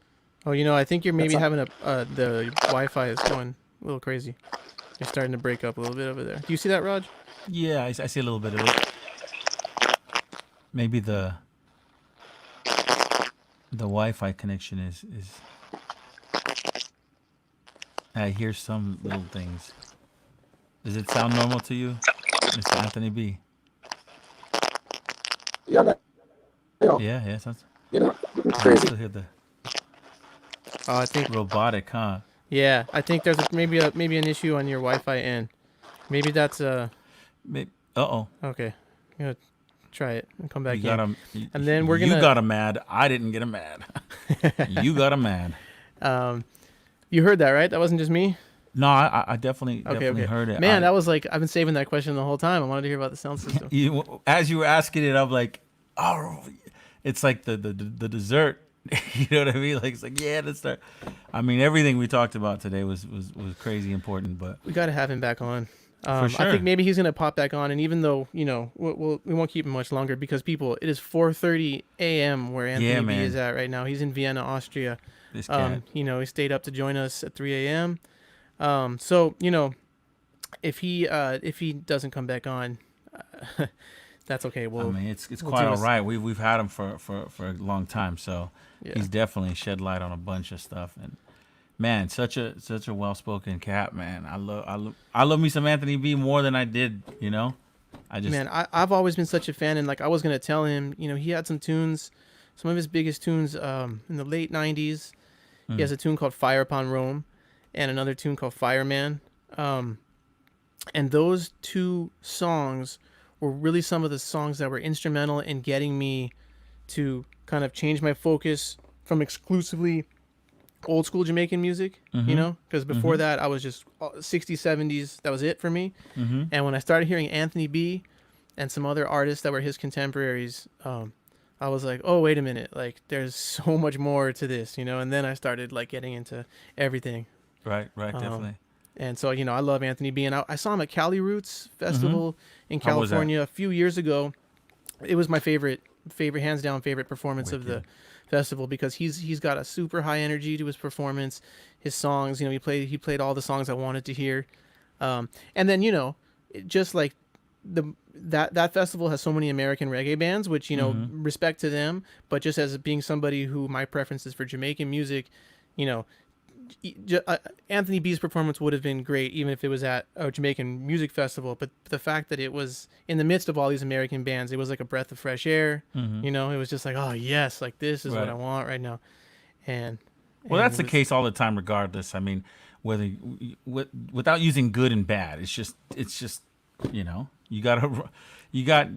Oh, I think you're maybe That's having the Wi-Fi is going a little crazy. You're starting to break up a little bit over there. Do you see that, Raj? Yeah, I see a little bit of it. Maybe the Wi-Fi connection is. I hear some little things. Does it sound normal to you, Mr. Anthony B? yeah, you know, Yeah, yeah, sounds. you know, Oh, I crazy. still hear the Oh, I think robotic, huh? yeah. I think there's maybe an issue on your Wi-Fi end. Maybe that's Maybe. Uh-oh. okay. I'm gonna try it and come You back got in, him. and then we're You gonna. got him mad. I didn't get him mad. You got him mad. Um, you heard that, right? That wasn't just me. No, I definitely Okay, okay. heard it. Man, that was like I've been saving that question the whole time. I wanted to hear about the sound system. As you were asking it, I'm like, oh, it's like the dessert. You know what I mean? Like it's like, yeah, let's start. I mean, everything we talked about today was crazy important, but We got to have him back on. for sure. I think maybe he's gonna pop back on, and even though we won't keep him much longer because people, it is 4:30 a.m. where Anthony B man. is at right now. He's in Vienna, Austria. This cat. He stayed up to join us at 3 a.m. So if he doesn't come back on, that's okay. I We'll mean, it's we'll quite do all a- right. We've had him for a long time, so yeah. he's definitely shed light on a bunch of stuff. And man, such a well spoken cat, man. I love me some Anthony B more than I did. I just Man, I've always been such a fan, and like I was gonna tell him, he had some tunes, some of his biggest tunes in the late '90s. He has a tune called "Fire Upon Rome," and another tune called "Fireman." And those two songs were really some of the songs that were instrumental in getting me to kind of change my focus from exclusively old school Jamaican music, because before that I was just 60s, 70s. That was it for me. And when I started hearing Anthony B and some other artists that were his contemporaries, I was like, oh, wait a minute. Like there's so much more to this, and then I started like getting into everything. right, definitely. And so, I love Anthony B. And I saw him at Cali Roots Festival in How was that? California a few years ago. It was my favorite, hands down favorite performance of the festival because he's got a super high energy to his performance. His songs, he played all the songs I wanted to hear. And then, just like that festival has so many American reggae bands, which, respect to them. But just as being somebody who my preference is for Jamaican music, Anthony B's performance would have been great even if it was at a Jamaican music festival, but the fact that it was in the midst of all these American bands, it was like a breath of fresh air. It was just like, oh yes, like this is what I want right now. And That's the case all the time, regardless. I mean, without using good and bad, it's just you got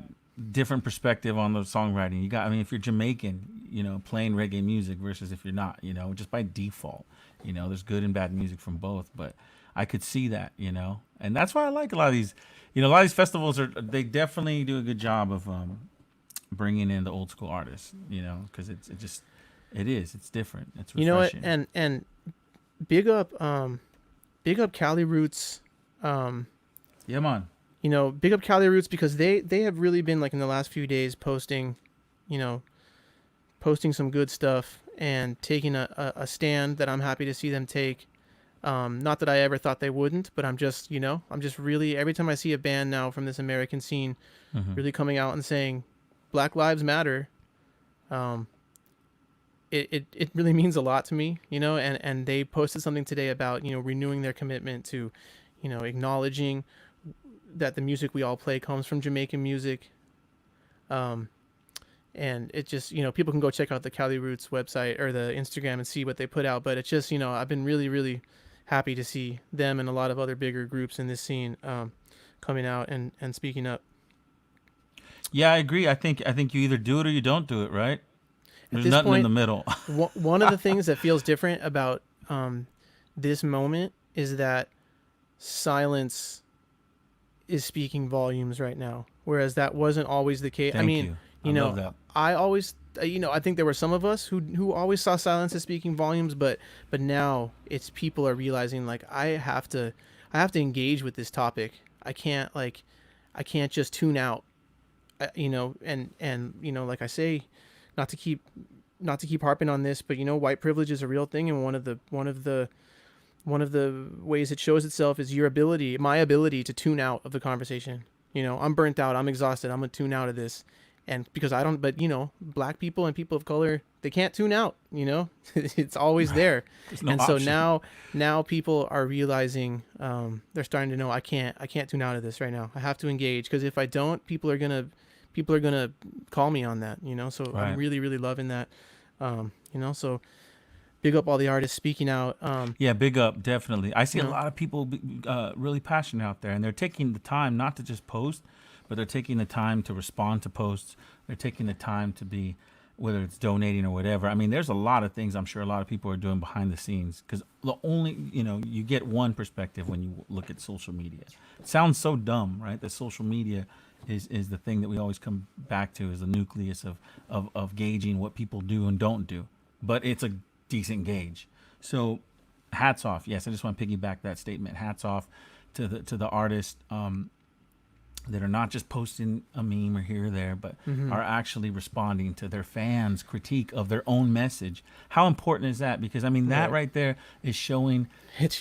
different perspective on the songwriting. If you're Jamaican, playing reggae music versus if you're not, just by default. There's good and bad music from both, but I could see that, and that's why I like a lot of these, a lot of these festivals they definitely do a good job of bringing in the old school artists, because it's different. It's refreshing. You know what? And big up Cali Roots. Yeah, man. Big up Cali Roots because they have really been like in the last few days posting some good stuff and taking a stand that I'm happy to see them take. Not that I ever thought they wouldn't, but I'm just really, every time I see a band now from this American scene really coming out and saying Black Lives Matter, it really means a lot to me, and they posted something today about, renewing their commitment to, acknowledging that the music we all play comes from Jamaican music. And it just, people can go check out the Cali Roots website or the Instagram and see what they put out. But it's just, I've been really, really happy to see them and a lot of other bigger groups in this scene coming out and speaking up. Yeah, I agree. I think you either do it or you don't do it, right? There's this nothing point, in the middle. One of the things that feels different about this moment is that silence is speaking volumes right now, whereas that wasn't always the case. Thank you. I love that. I always, I think there were some of us who always saw silence as speaking volumes, but now it's people are realizing like I have to engage with this topic. I can't just tune out, and like I say, not to keep not to keep harping on this, but white privilege is a real thing, and one of the ways it shows itself is my ability to tune out of the conversation. I'm burnt out, I'm exhausted, I'm gonna tune out of this, and because I don't, but black people and people of color, they can't tune out. It's always there. No and option. So now people are realizing, they're starting to know I can't tune out of this right now. I have to engage, because if I don't, people are gonna call me on that. So Right. I'm really, really loving that. So big up all the artists speaking out. Yeah, big up, definitely. I see a Yeah. lot of people really passionate out there, and they're taking the time not to just post, but they're taking the time to respond to posts. They're taking the time to be, whether it's donating or whatever. I mean, there's a lot of things I'm sure a lot of people are doing behind the scenes, because the only, you get one perspective when you look at social media. It sounds so dumb, right? That social media is the thing that we always come back to, is the nucleus of gauging what people do and don't do. But it's a decent gauge. So hats off. Yes, I just want to piggyback that statement. Hats off to the artists that are not just posting a meme or here or there, but are actually responding to their fans' critique of their own message. How important is that? Because that right there is showing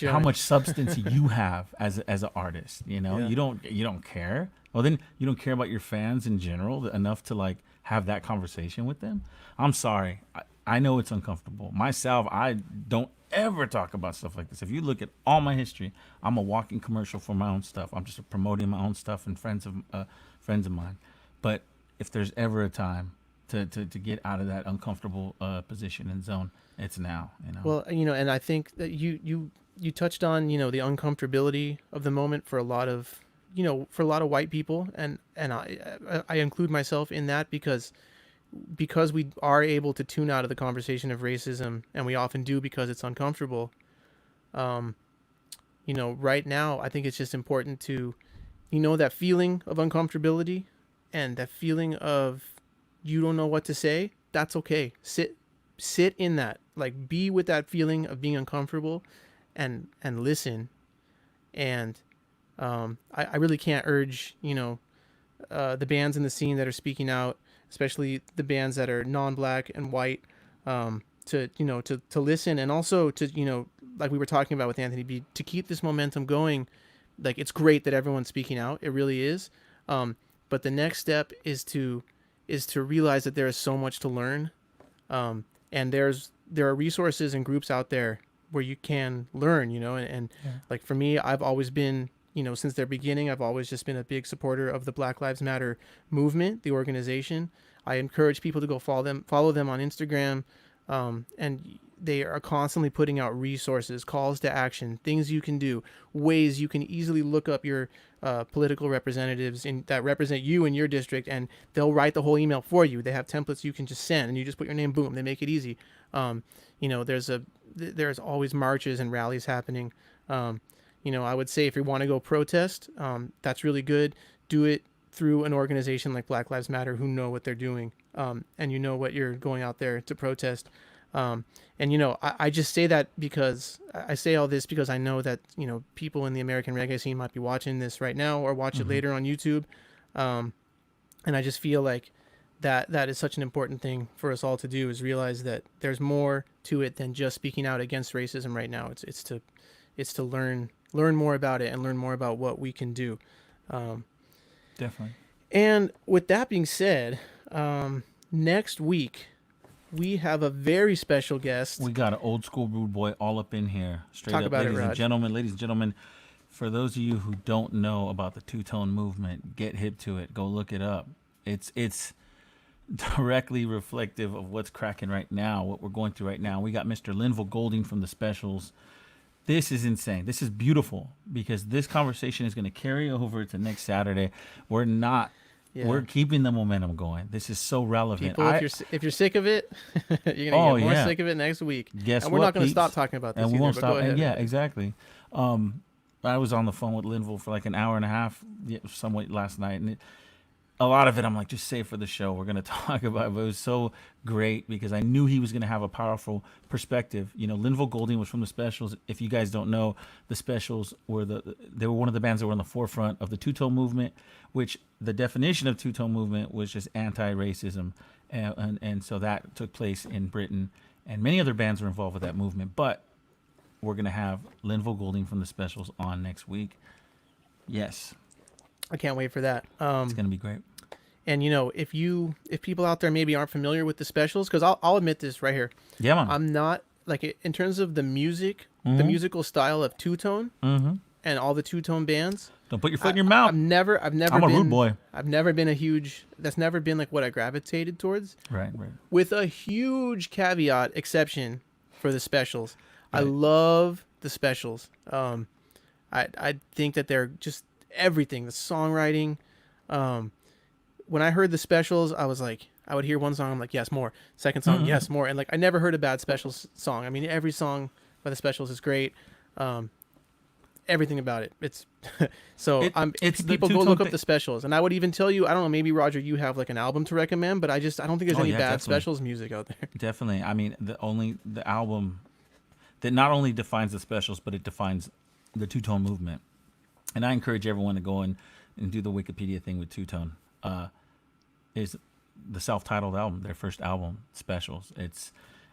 how much substance you have as an artist. Yeah. You don't care. Well, then you don't care about your fans in general enough to have that conversation with them. I'm sorry. I know it's uncomfortable. Myself, I don't ever talk about stuff like this. If you look at all my history, I'm a walking commercial for my own stuff. I'm just promoting my own stuff and friends of mine. But if there's ever a time to get out of that uncomfortable position and zone, it's now. Well, and I think that you touched on the uncomfortability of the moment for a lot of white people, and I include myself in that, because we are able to tune out of the conversation of racism, and we often do because it's uncomfortable. Right now, I think it's just important to, that feeling of uncomfortability and that feeling of you don't know what to say. That's okay. Sit in that, be with that feeling of being uncomfortable, and listen. And I really can't urge, the bands in the scene that are speaking out, especially the bands that are non-black and white, to listen, and also to, like we were talking about with AnthonyB, to keep this momentum going. It's great that everyone's speaking out. It really is. But the next step is to realize that there is so much to learn. And there are resources and groups out there where you can learn, and yeah. For me, I've always been, since their beginning, I've always just been a big supporter of the Black Lives Matter movement, the organization. I encourage people to go follow them on Instagram. And they are constantly putting out resources, calls to action, things you can do, ways you can easily look up your political representatives that represent you in your district, and they'll write the whole email for you. They have templates you can just send, and you just put your name, boom, they make it easy. There's always marches and rallies happening. I would say if you want to go protest, that's really good. Do it through an organization like Black Lives Matter, who know what they're doing, and what you're going out there to protest. I just say that because I say all this because I know that, people in the American reggae scene might be watching this right now or watch it later on YouTube. And I just feel like that is such an important thing for us all to do, is realize that there's more to it than just speaking out against racism right now. It's to learn more about it and learn more about what we can do. Definitely. And with that being said, next week we have a very special guest. We got an old school rude boy all up in here. Straight Talk up, about ladies it, and Raj. ladies and gentlemen, for those of you who don't know about the two-tone movement, get hip to it. Go look it up. It's directly reflective of what's cracking right now, what we're going through right now. We got Mr. Linville Golding from the Specials. This is insane. This is beautiful, because this conversation is going to carry over to next Saturday. We're keeping the momentum going. This is so relevant. People, if you're sick of it, you're gonna get more sick of it next week. Guess and we're not going to stop talking about this. And we won't stop. Go ahead. Yeah, exactly. I was on the phone with Linville for an hour and a half, somewhat last night, and a lot of it I'm like, just save for the show. We're going to talk about it. But it was so great because I knew he was going to have a powerful perspective. Linville Golding was from the Specials. If you guys don't know, the Specials were one of the bands that were on the forefront of the two-tone movement, which the definition of two-tone movement was just anti-racism. and so that took place in Britain, and many other bands were involved with that movement. But we're gonna have Linval Golding from the Specials on next week. Yes, I can't wait for that. it's gonna be great. And if people out there maybe aren't familiar with the Specials, because I'll admit this right here, Yeah, man. I'm not like in terms of the music, the Mm-hmm. musical style of two-tone and all the two-tone bands. Don't put your foot in your mouth. I've never I'm been a rude boy. I've never been a huge. That's never been like what I gravitated towards. Right. With a huge caveat exception for the Specials. I Right. love the Specials. I think that they're just everything. The songwriting. When I heard the Specials, I was like, I would hear one song, I'm like, yes, more. Second song, yes, more. And like, I never heard a bad Specials song. I mean, every song by the Specials is great. Everything about it. It's so it's the people go two-tone look up thing. the Specials, and I would even tell you, I don't know, maybe Roger, you have like an album to recommend, but I don't think there's any yeah, bad definitely. Specials music out there. Definitely. I mean, the album that not only defines the Specials, but it defines the two-tone movement. And I encourage everyone to go and do the Wikipedia thing with two-tone. Is the self-titled album, their first album, Specials. It's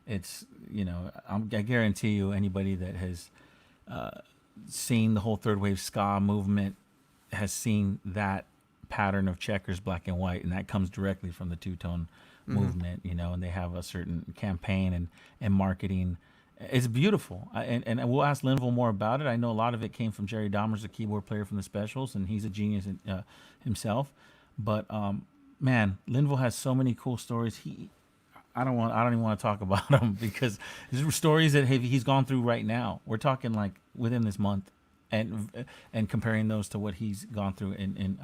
I guarantee you, anybody that has seen the whole third wave ska movement has seen that pattern of checkers, black and white, and that comes directly from the two-tone movement. And they have a certain campaign and marketing. It's beautiful, and we'll ask Linval more about it. I know a lot of it came from Jerry Dahmer's, the keyboard player from the Specials, and he's a genius himself. But man, Linval has so many cool stories. I don't even want to talk about them because these are stories that he's gone through right now. We're talking like within this month, and comparing those to what he's gone through in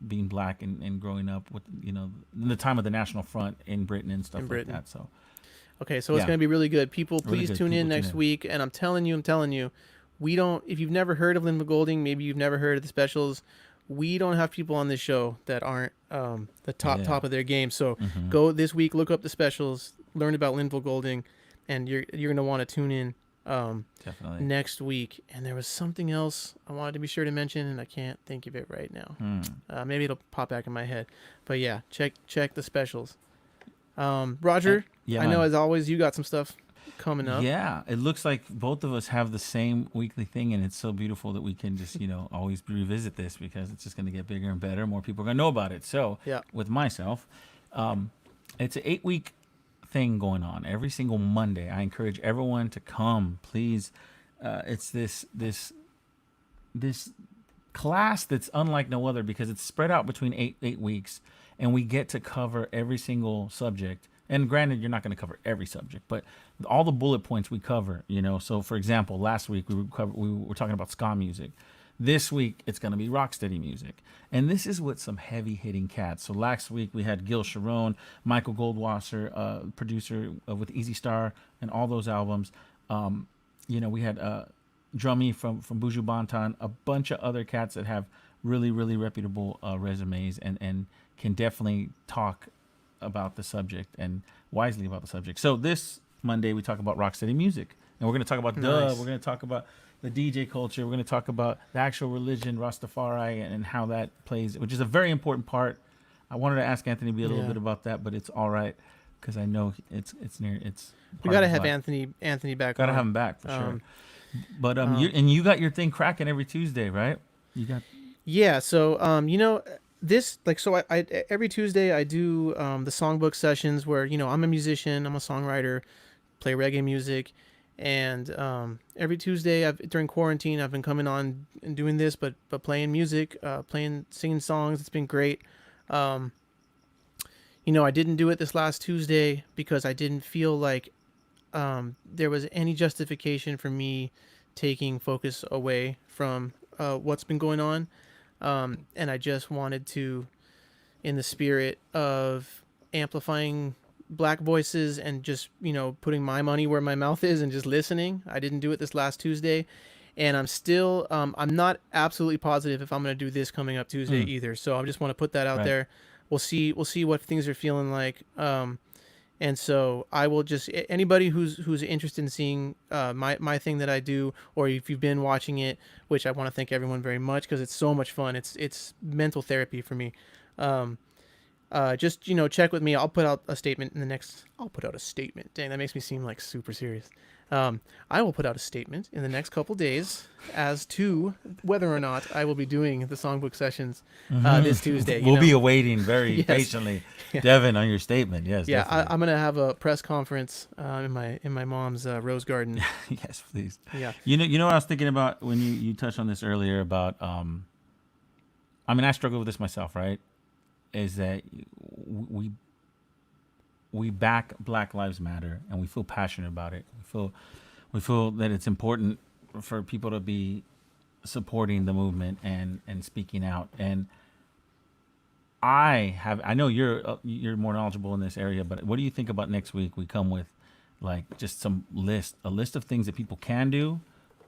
being black and growing up with in the time of the National Front in Britain and stuff like that. So. Okay, so it's Yeah. going to be really good. People, Really please good. tune in People next tune in. week. And I'm telling you, if you've never heard of Linval Golding, maybe you've never heard of the Specials, we don't have people on this show that aren't the top of their game. So go this week, look up the Specials, learn about Linval Golding, and you're going to want to tune in Definitely. next week. And there was something else I wanted to be sure to mention, and I can't think of it right now. Maybe it'll pop back in my head. But yeah, check the Specials. Roger, Yeah, I know man. as always you got some stuff coming up. Yeah, it looks like both of us have the same weekly thing, and it's so beautiful that we can just, always revisit this because it's just going to get bigger and better. More people are going to know about it. So, Yeah. with myself, it's an 8-week thing going on every single Monday. I encourage everyone to come, please. It's this class that's unlike no other because it's spread out between eight weeks, and we get to cover every single subject. And granted, you're not going to cover every subject, but all the bullet points we cover, So, for example, last week we were talking about ska music. This week it's going to be rocksteady music, and this is with some heavy-hitting cats. So last week we had Gil Sharon, Michael Goldwasser, producer with Easy Star and all those albums. We had Drummy from Buju Banton, a bunch of other cats that have really, really reputable resumes and can definitely talk about the subject and wisely about the subject. So this Monday we talk about rocksteady music, and we're going to talk about dub. We're going to talk about the DJ culture. We're going to talk about the actual religion, Rastafari, and how that plays, which is a very important part. I wanted to ask AnthonyB a little bit about that, but it's all right because I know it's near. We got to have Anthony back. Got to have him back for sure. But you got your thing cracking every Tuesday, right? You got. Yeah. So this I every Tuesday I do the songbook sessions where I'm a musician, I'm a songwriter, play reggae music, and every Tuesday during quarantine I've been coming on and doing this, but playing music, singing songs. It's been great. I didn't do it this last Tuesday because I didn't feel like there was any justification for me taking focus away from what's been going on. And I just wanted to, in the spirit of amplifying black voices and just, putting my money where my mouth is and just listening. I didn't do it this last Tuesday. And I'm still, I'm not absolutely positive if I'm going to do this coming up Tuesday either. So I just want to put that out there. We'll see what things are feeling like. And so I will just, anybody who's interested in seeing my thing that I do, or if you've been watching it, which I want to thank everyone very much because it's so much fun. It's mental therapy for me. just check with me. I'll put out a statement in the next. I'll put out a statement. Dang, that makes me seem like super serious. I will put out a statement in the next couple days as to whether or not I will be doing the songbook sessions this Tuesday. We'll be awaiting very Yes. patiently, Yeah. Devin, on your statement. Yes. Yeah, definitely. I'm gonna have a press conference in my mom's rose garden. Yes, please. Yeah. You know what I was thinking about when you touched on this earlier about. I mean, I struggle with this myself, right? Is that we back Black Lives Matter and we feel passionate about it. We feel that it's important for people to be supporting the movement and speaking out. And I know you're more knowledgeable in this area, but what do you think about next week? We come with like just a list of things that people can do,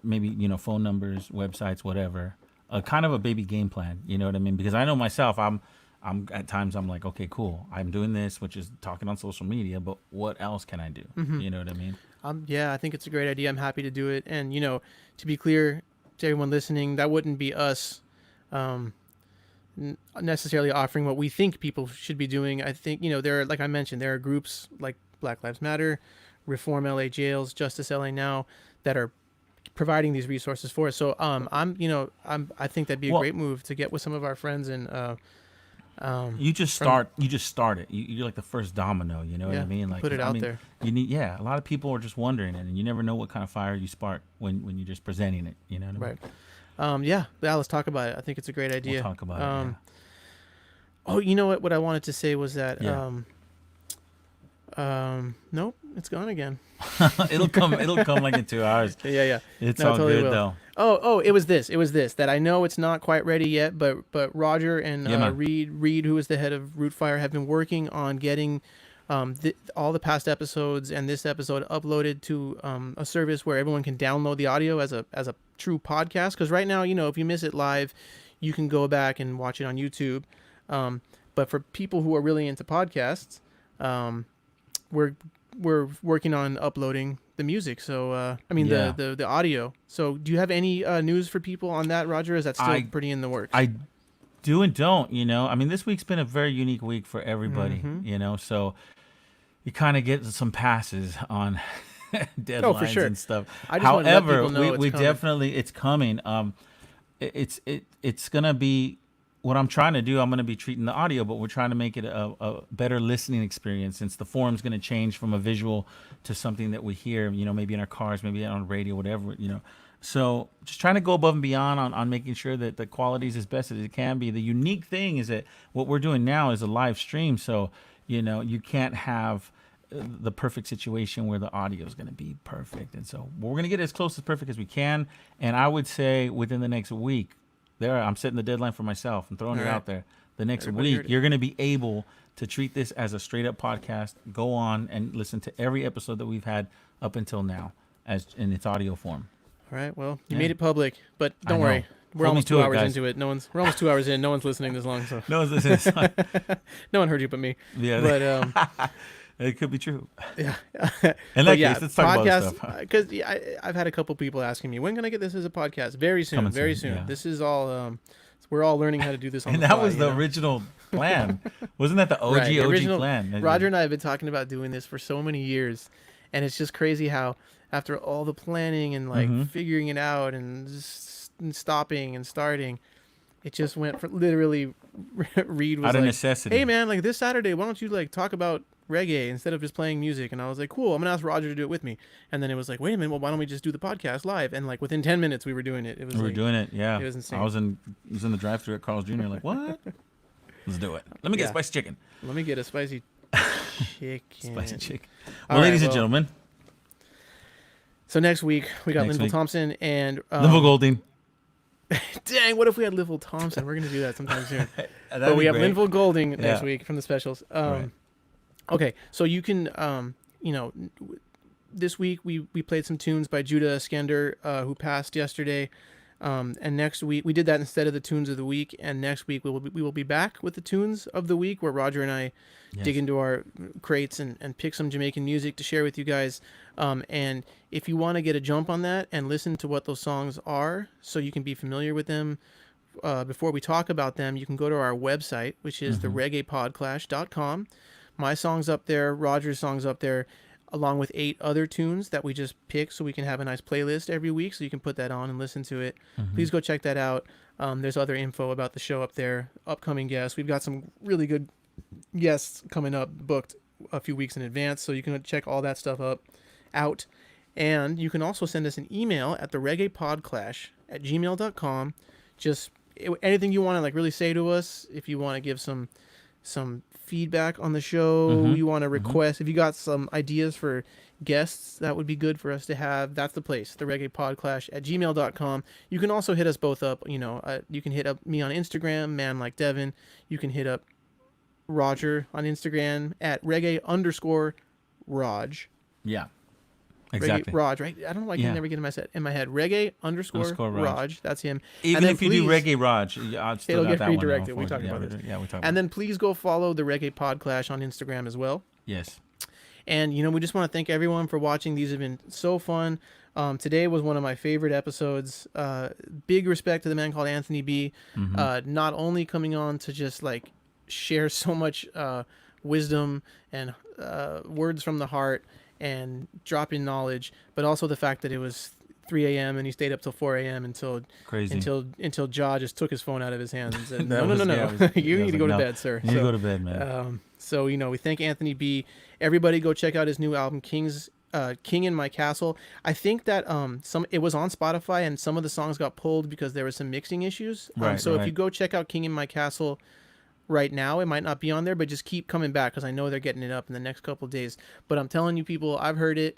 maybe phone numbers, websites, whatever. Kind of a baby game plan. You know what I mean? Because I know myself, I'm at times I'm like, okay, cool. I'm doing this, which is talking on social media, but what else can I do? Mm-hmm. You know what I mean? Yeah, I think it's a great idea. I'm happy to do it. And, to be clear to everyone listening, that wouldn't be us necessarily offering what we think people should be doing. I think, like I mentioned, there are groups like Black Lives Matter, Reform LA Jails, Justice LA Now that are providing these resources for us. So I think that'd be a great move to get with some of our friends and you just start it. You're like the first domino, you know what I mean? Like put it out there. You need a lot of people are just wondering, and you never know what kind of fire you spark when you're just presenting it, you know what I mean? Right. Yeah, let's talk about it. I think it's a great idea. We'll talk about it. Yeah. Oh, you know what I wanted to say was that nope, it's gone again. it'll come like in 2 hours. Yeah. It's all totally good though. Oh, it was this that I know it's not quite ready yet, but Roger and Reed, who is the head of Rootfire, have been working on getting all the past episodes and this episode uploaded to a service where everyone can download the audio as a true podcast. Because right now, if you miss it live, you can go back and watch it on YouTube. But for people who are really into podcasts, we're working on uploading the music. So the audio. So do you have any news for people on that, Roger? Is that still pretty in the works? I do and don't. I mean, this week's been a very unique week for everybody. Mm-hmm. So you kind of get some passes on deadlines for sure. and stuff. However, we definitely it's coming. It's gonna be. What I'm trying to do, I'm going to be treating the audio, but we're trying to make it a better listening experience, since the form's going to change from a visual to something that we hear, maybe in our cars, maybe on radio, whatever, So just trying to go above and beyond on making sure that the quality is as best as it can be. The unique thing is that what we're doing now is a live stream, so, you can't have the perfect situation where the audio is going to be perfect. And so we're going to get as close as perfect as we can. And I would say within the next week, I'm setting the deadline for myself. I'm throwing it out there. The next week, you're going to be able to treat this as a straight up podcast. Go on and listen to every episode that we've had up until now, as in its audio form. All right. Well, you made it public, but don't worry. We're almost 2 hours into it. We're almost 2 hours in. No one's listening this long. So no one's listening this long. No one heard you but me. Yeah. But it could be true. Yeah. In that case, let's talk about stuff. Because I've had a couple people asking me, when can I get this as a podcast? Very soon. Very soon. Yeah. This is all. We're all learning how to do this on the fly. And that was the original plan. Wasn't that the OG plan? Roger and I have been talking about doing this for so many years, and it's just crazy how after all the planning and figuring it out and stopping and starting, it just went for literally. Reed was out of necessity. Hey man, this Saturday, why don't you talk about reggae instead of just playing music? And I was like, cool, I'm gonna ask Roger to do it with me. And then it was like, wait a minute, well, why don't we just do the podcast live? And within 10 minutes we were doing it. We were doing it. Yeah, it was insane. I was in the drive-thru at Carl's Jr. Like, what? Let's do it. Let me get spicy chicken. Let me get a spicy chicken. Spicy chicken. Well, ladies and gentlemen. So next week we got Linville Thompson and Linville Golding. Dang, what if we had Linville Thompson? We're going to do that sometime soon. But we have Linville Golding next week from the specials. Right. Okay, so you can, this week we played some tunes by Judah Eskedar, who passed yesterday. And next week, we did that instead of the tunes of the week. And next week, we will be back with the tunes of the week, where Roger and I dig into our crates and pick some Jamaican music to share with you guys. And if you want to get a jump on that and listen to what those songs are, so you can be familiar with them before we talk about them, you can go to our website, which is the reggaepodclash.com. My song's up there, Roger's song's up there, along with 8 other tunes that we just picked so we can have a nice playlist every week so you can put that on and listen to it. Please go check that out. There's other info about the show up there, upcoming guests. We've got some really good guests coming up, booked a few weeks in advance, so you can check all that stuff out. And you can also send us an email at the reggaepodclash@gmail.com. Just anything you want to like really say to us. If you want to give some feedback on the show, you want to request, if you got some ideas for guests that would be good for us to have, that's the place, the reggaepodclash@gmail.com. You can also hit us both up. You can hit up me on Instagram, man like Devin. You can hit up Roger on Instagram at reggae_Raj. Yeah. Exactly. Reggae Raj, right? I don't know why I can never get in my head. Reggae_Raj. That's him. Even if you do Reggae Raj, it'll get redirected. We talked about it. Yeah, we talked about it. And then please go follow the Reggae PodClash on Instagram as well. Yes. And, we just want to thank everyone for watching. These have been so fun. Today was one of my favorite episodes. Big respect to the man called AnthonyB. Not only coming on to just like share so much wisdom and words from the heart and dropping knowledge, but also the fact that it was 3 a.m. and he stayed up till 4 a.m. until Ja just took his phone out of his hands and said, no. You need to go to bed, sir. You need to go to bed, man. So, we thank AnthonyB. Everybody go check out his new album, King in My Castle. I think that it was on Spotify and some of the songs got pulled because there were some mixing issues. If you go check out King in My Castle right now, it might not be on there, but just keep coming back because I know they're getting it up in the next couple of days. But I'm telling you, people, I've heard it.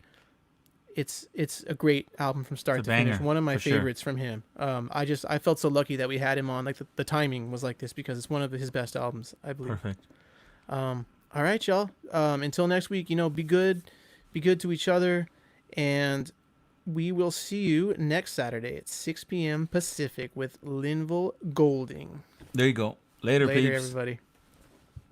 It's a great album from start to finish. One of my favorites from him. I felt so lucky that we had him on. Like the timing was like this because it's one of his best albums, I believe. Perfect. All right, y'all. Until next week, be good to each other, and we will see you next Saturday at 6 p.m. Pacific with Linville Golding. There you go. Later, peeps. Everybody.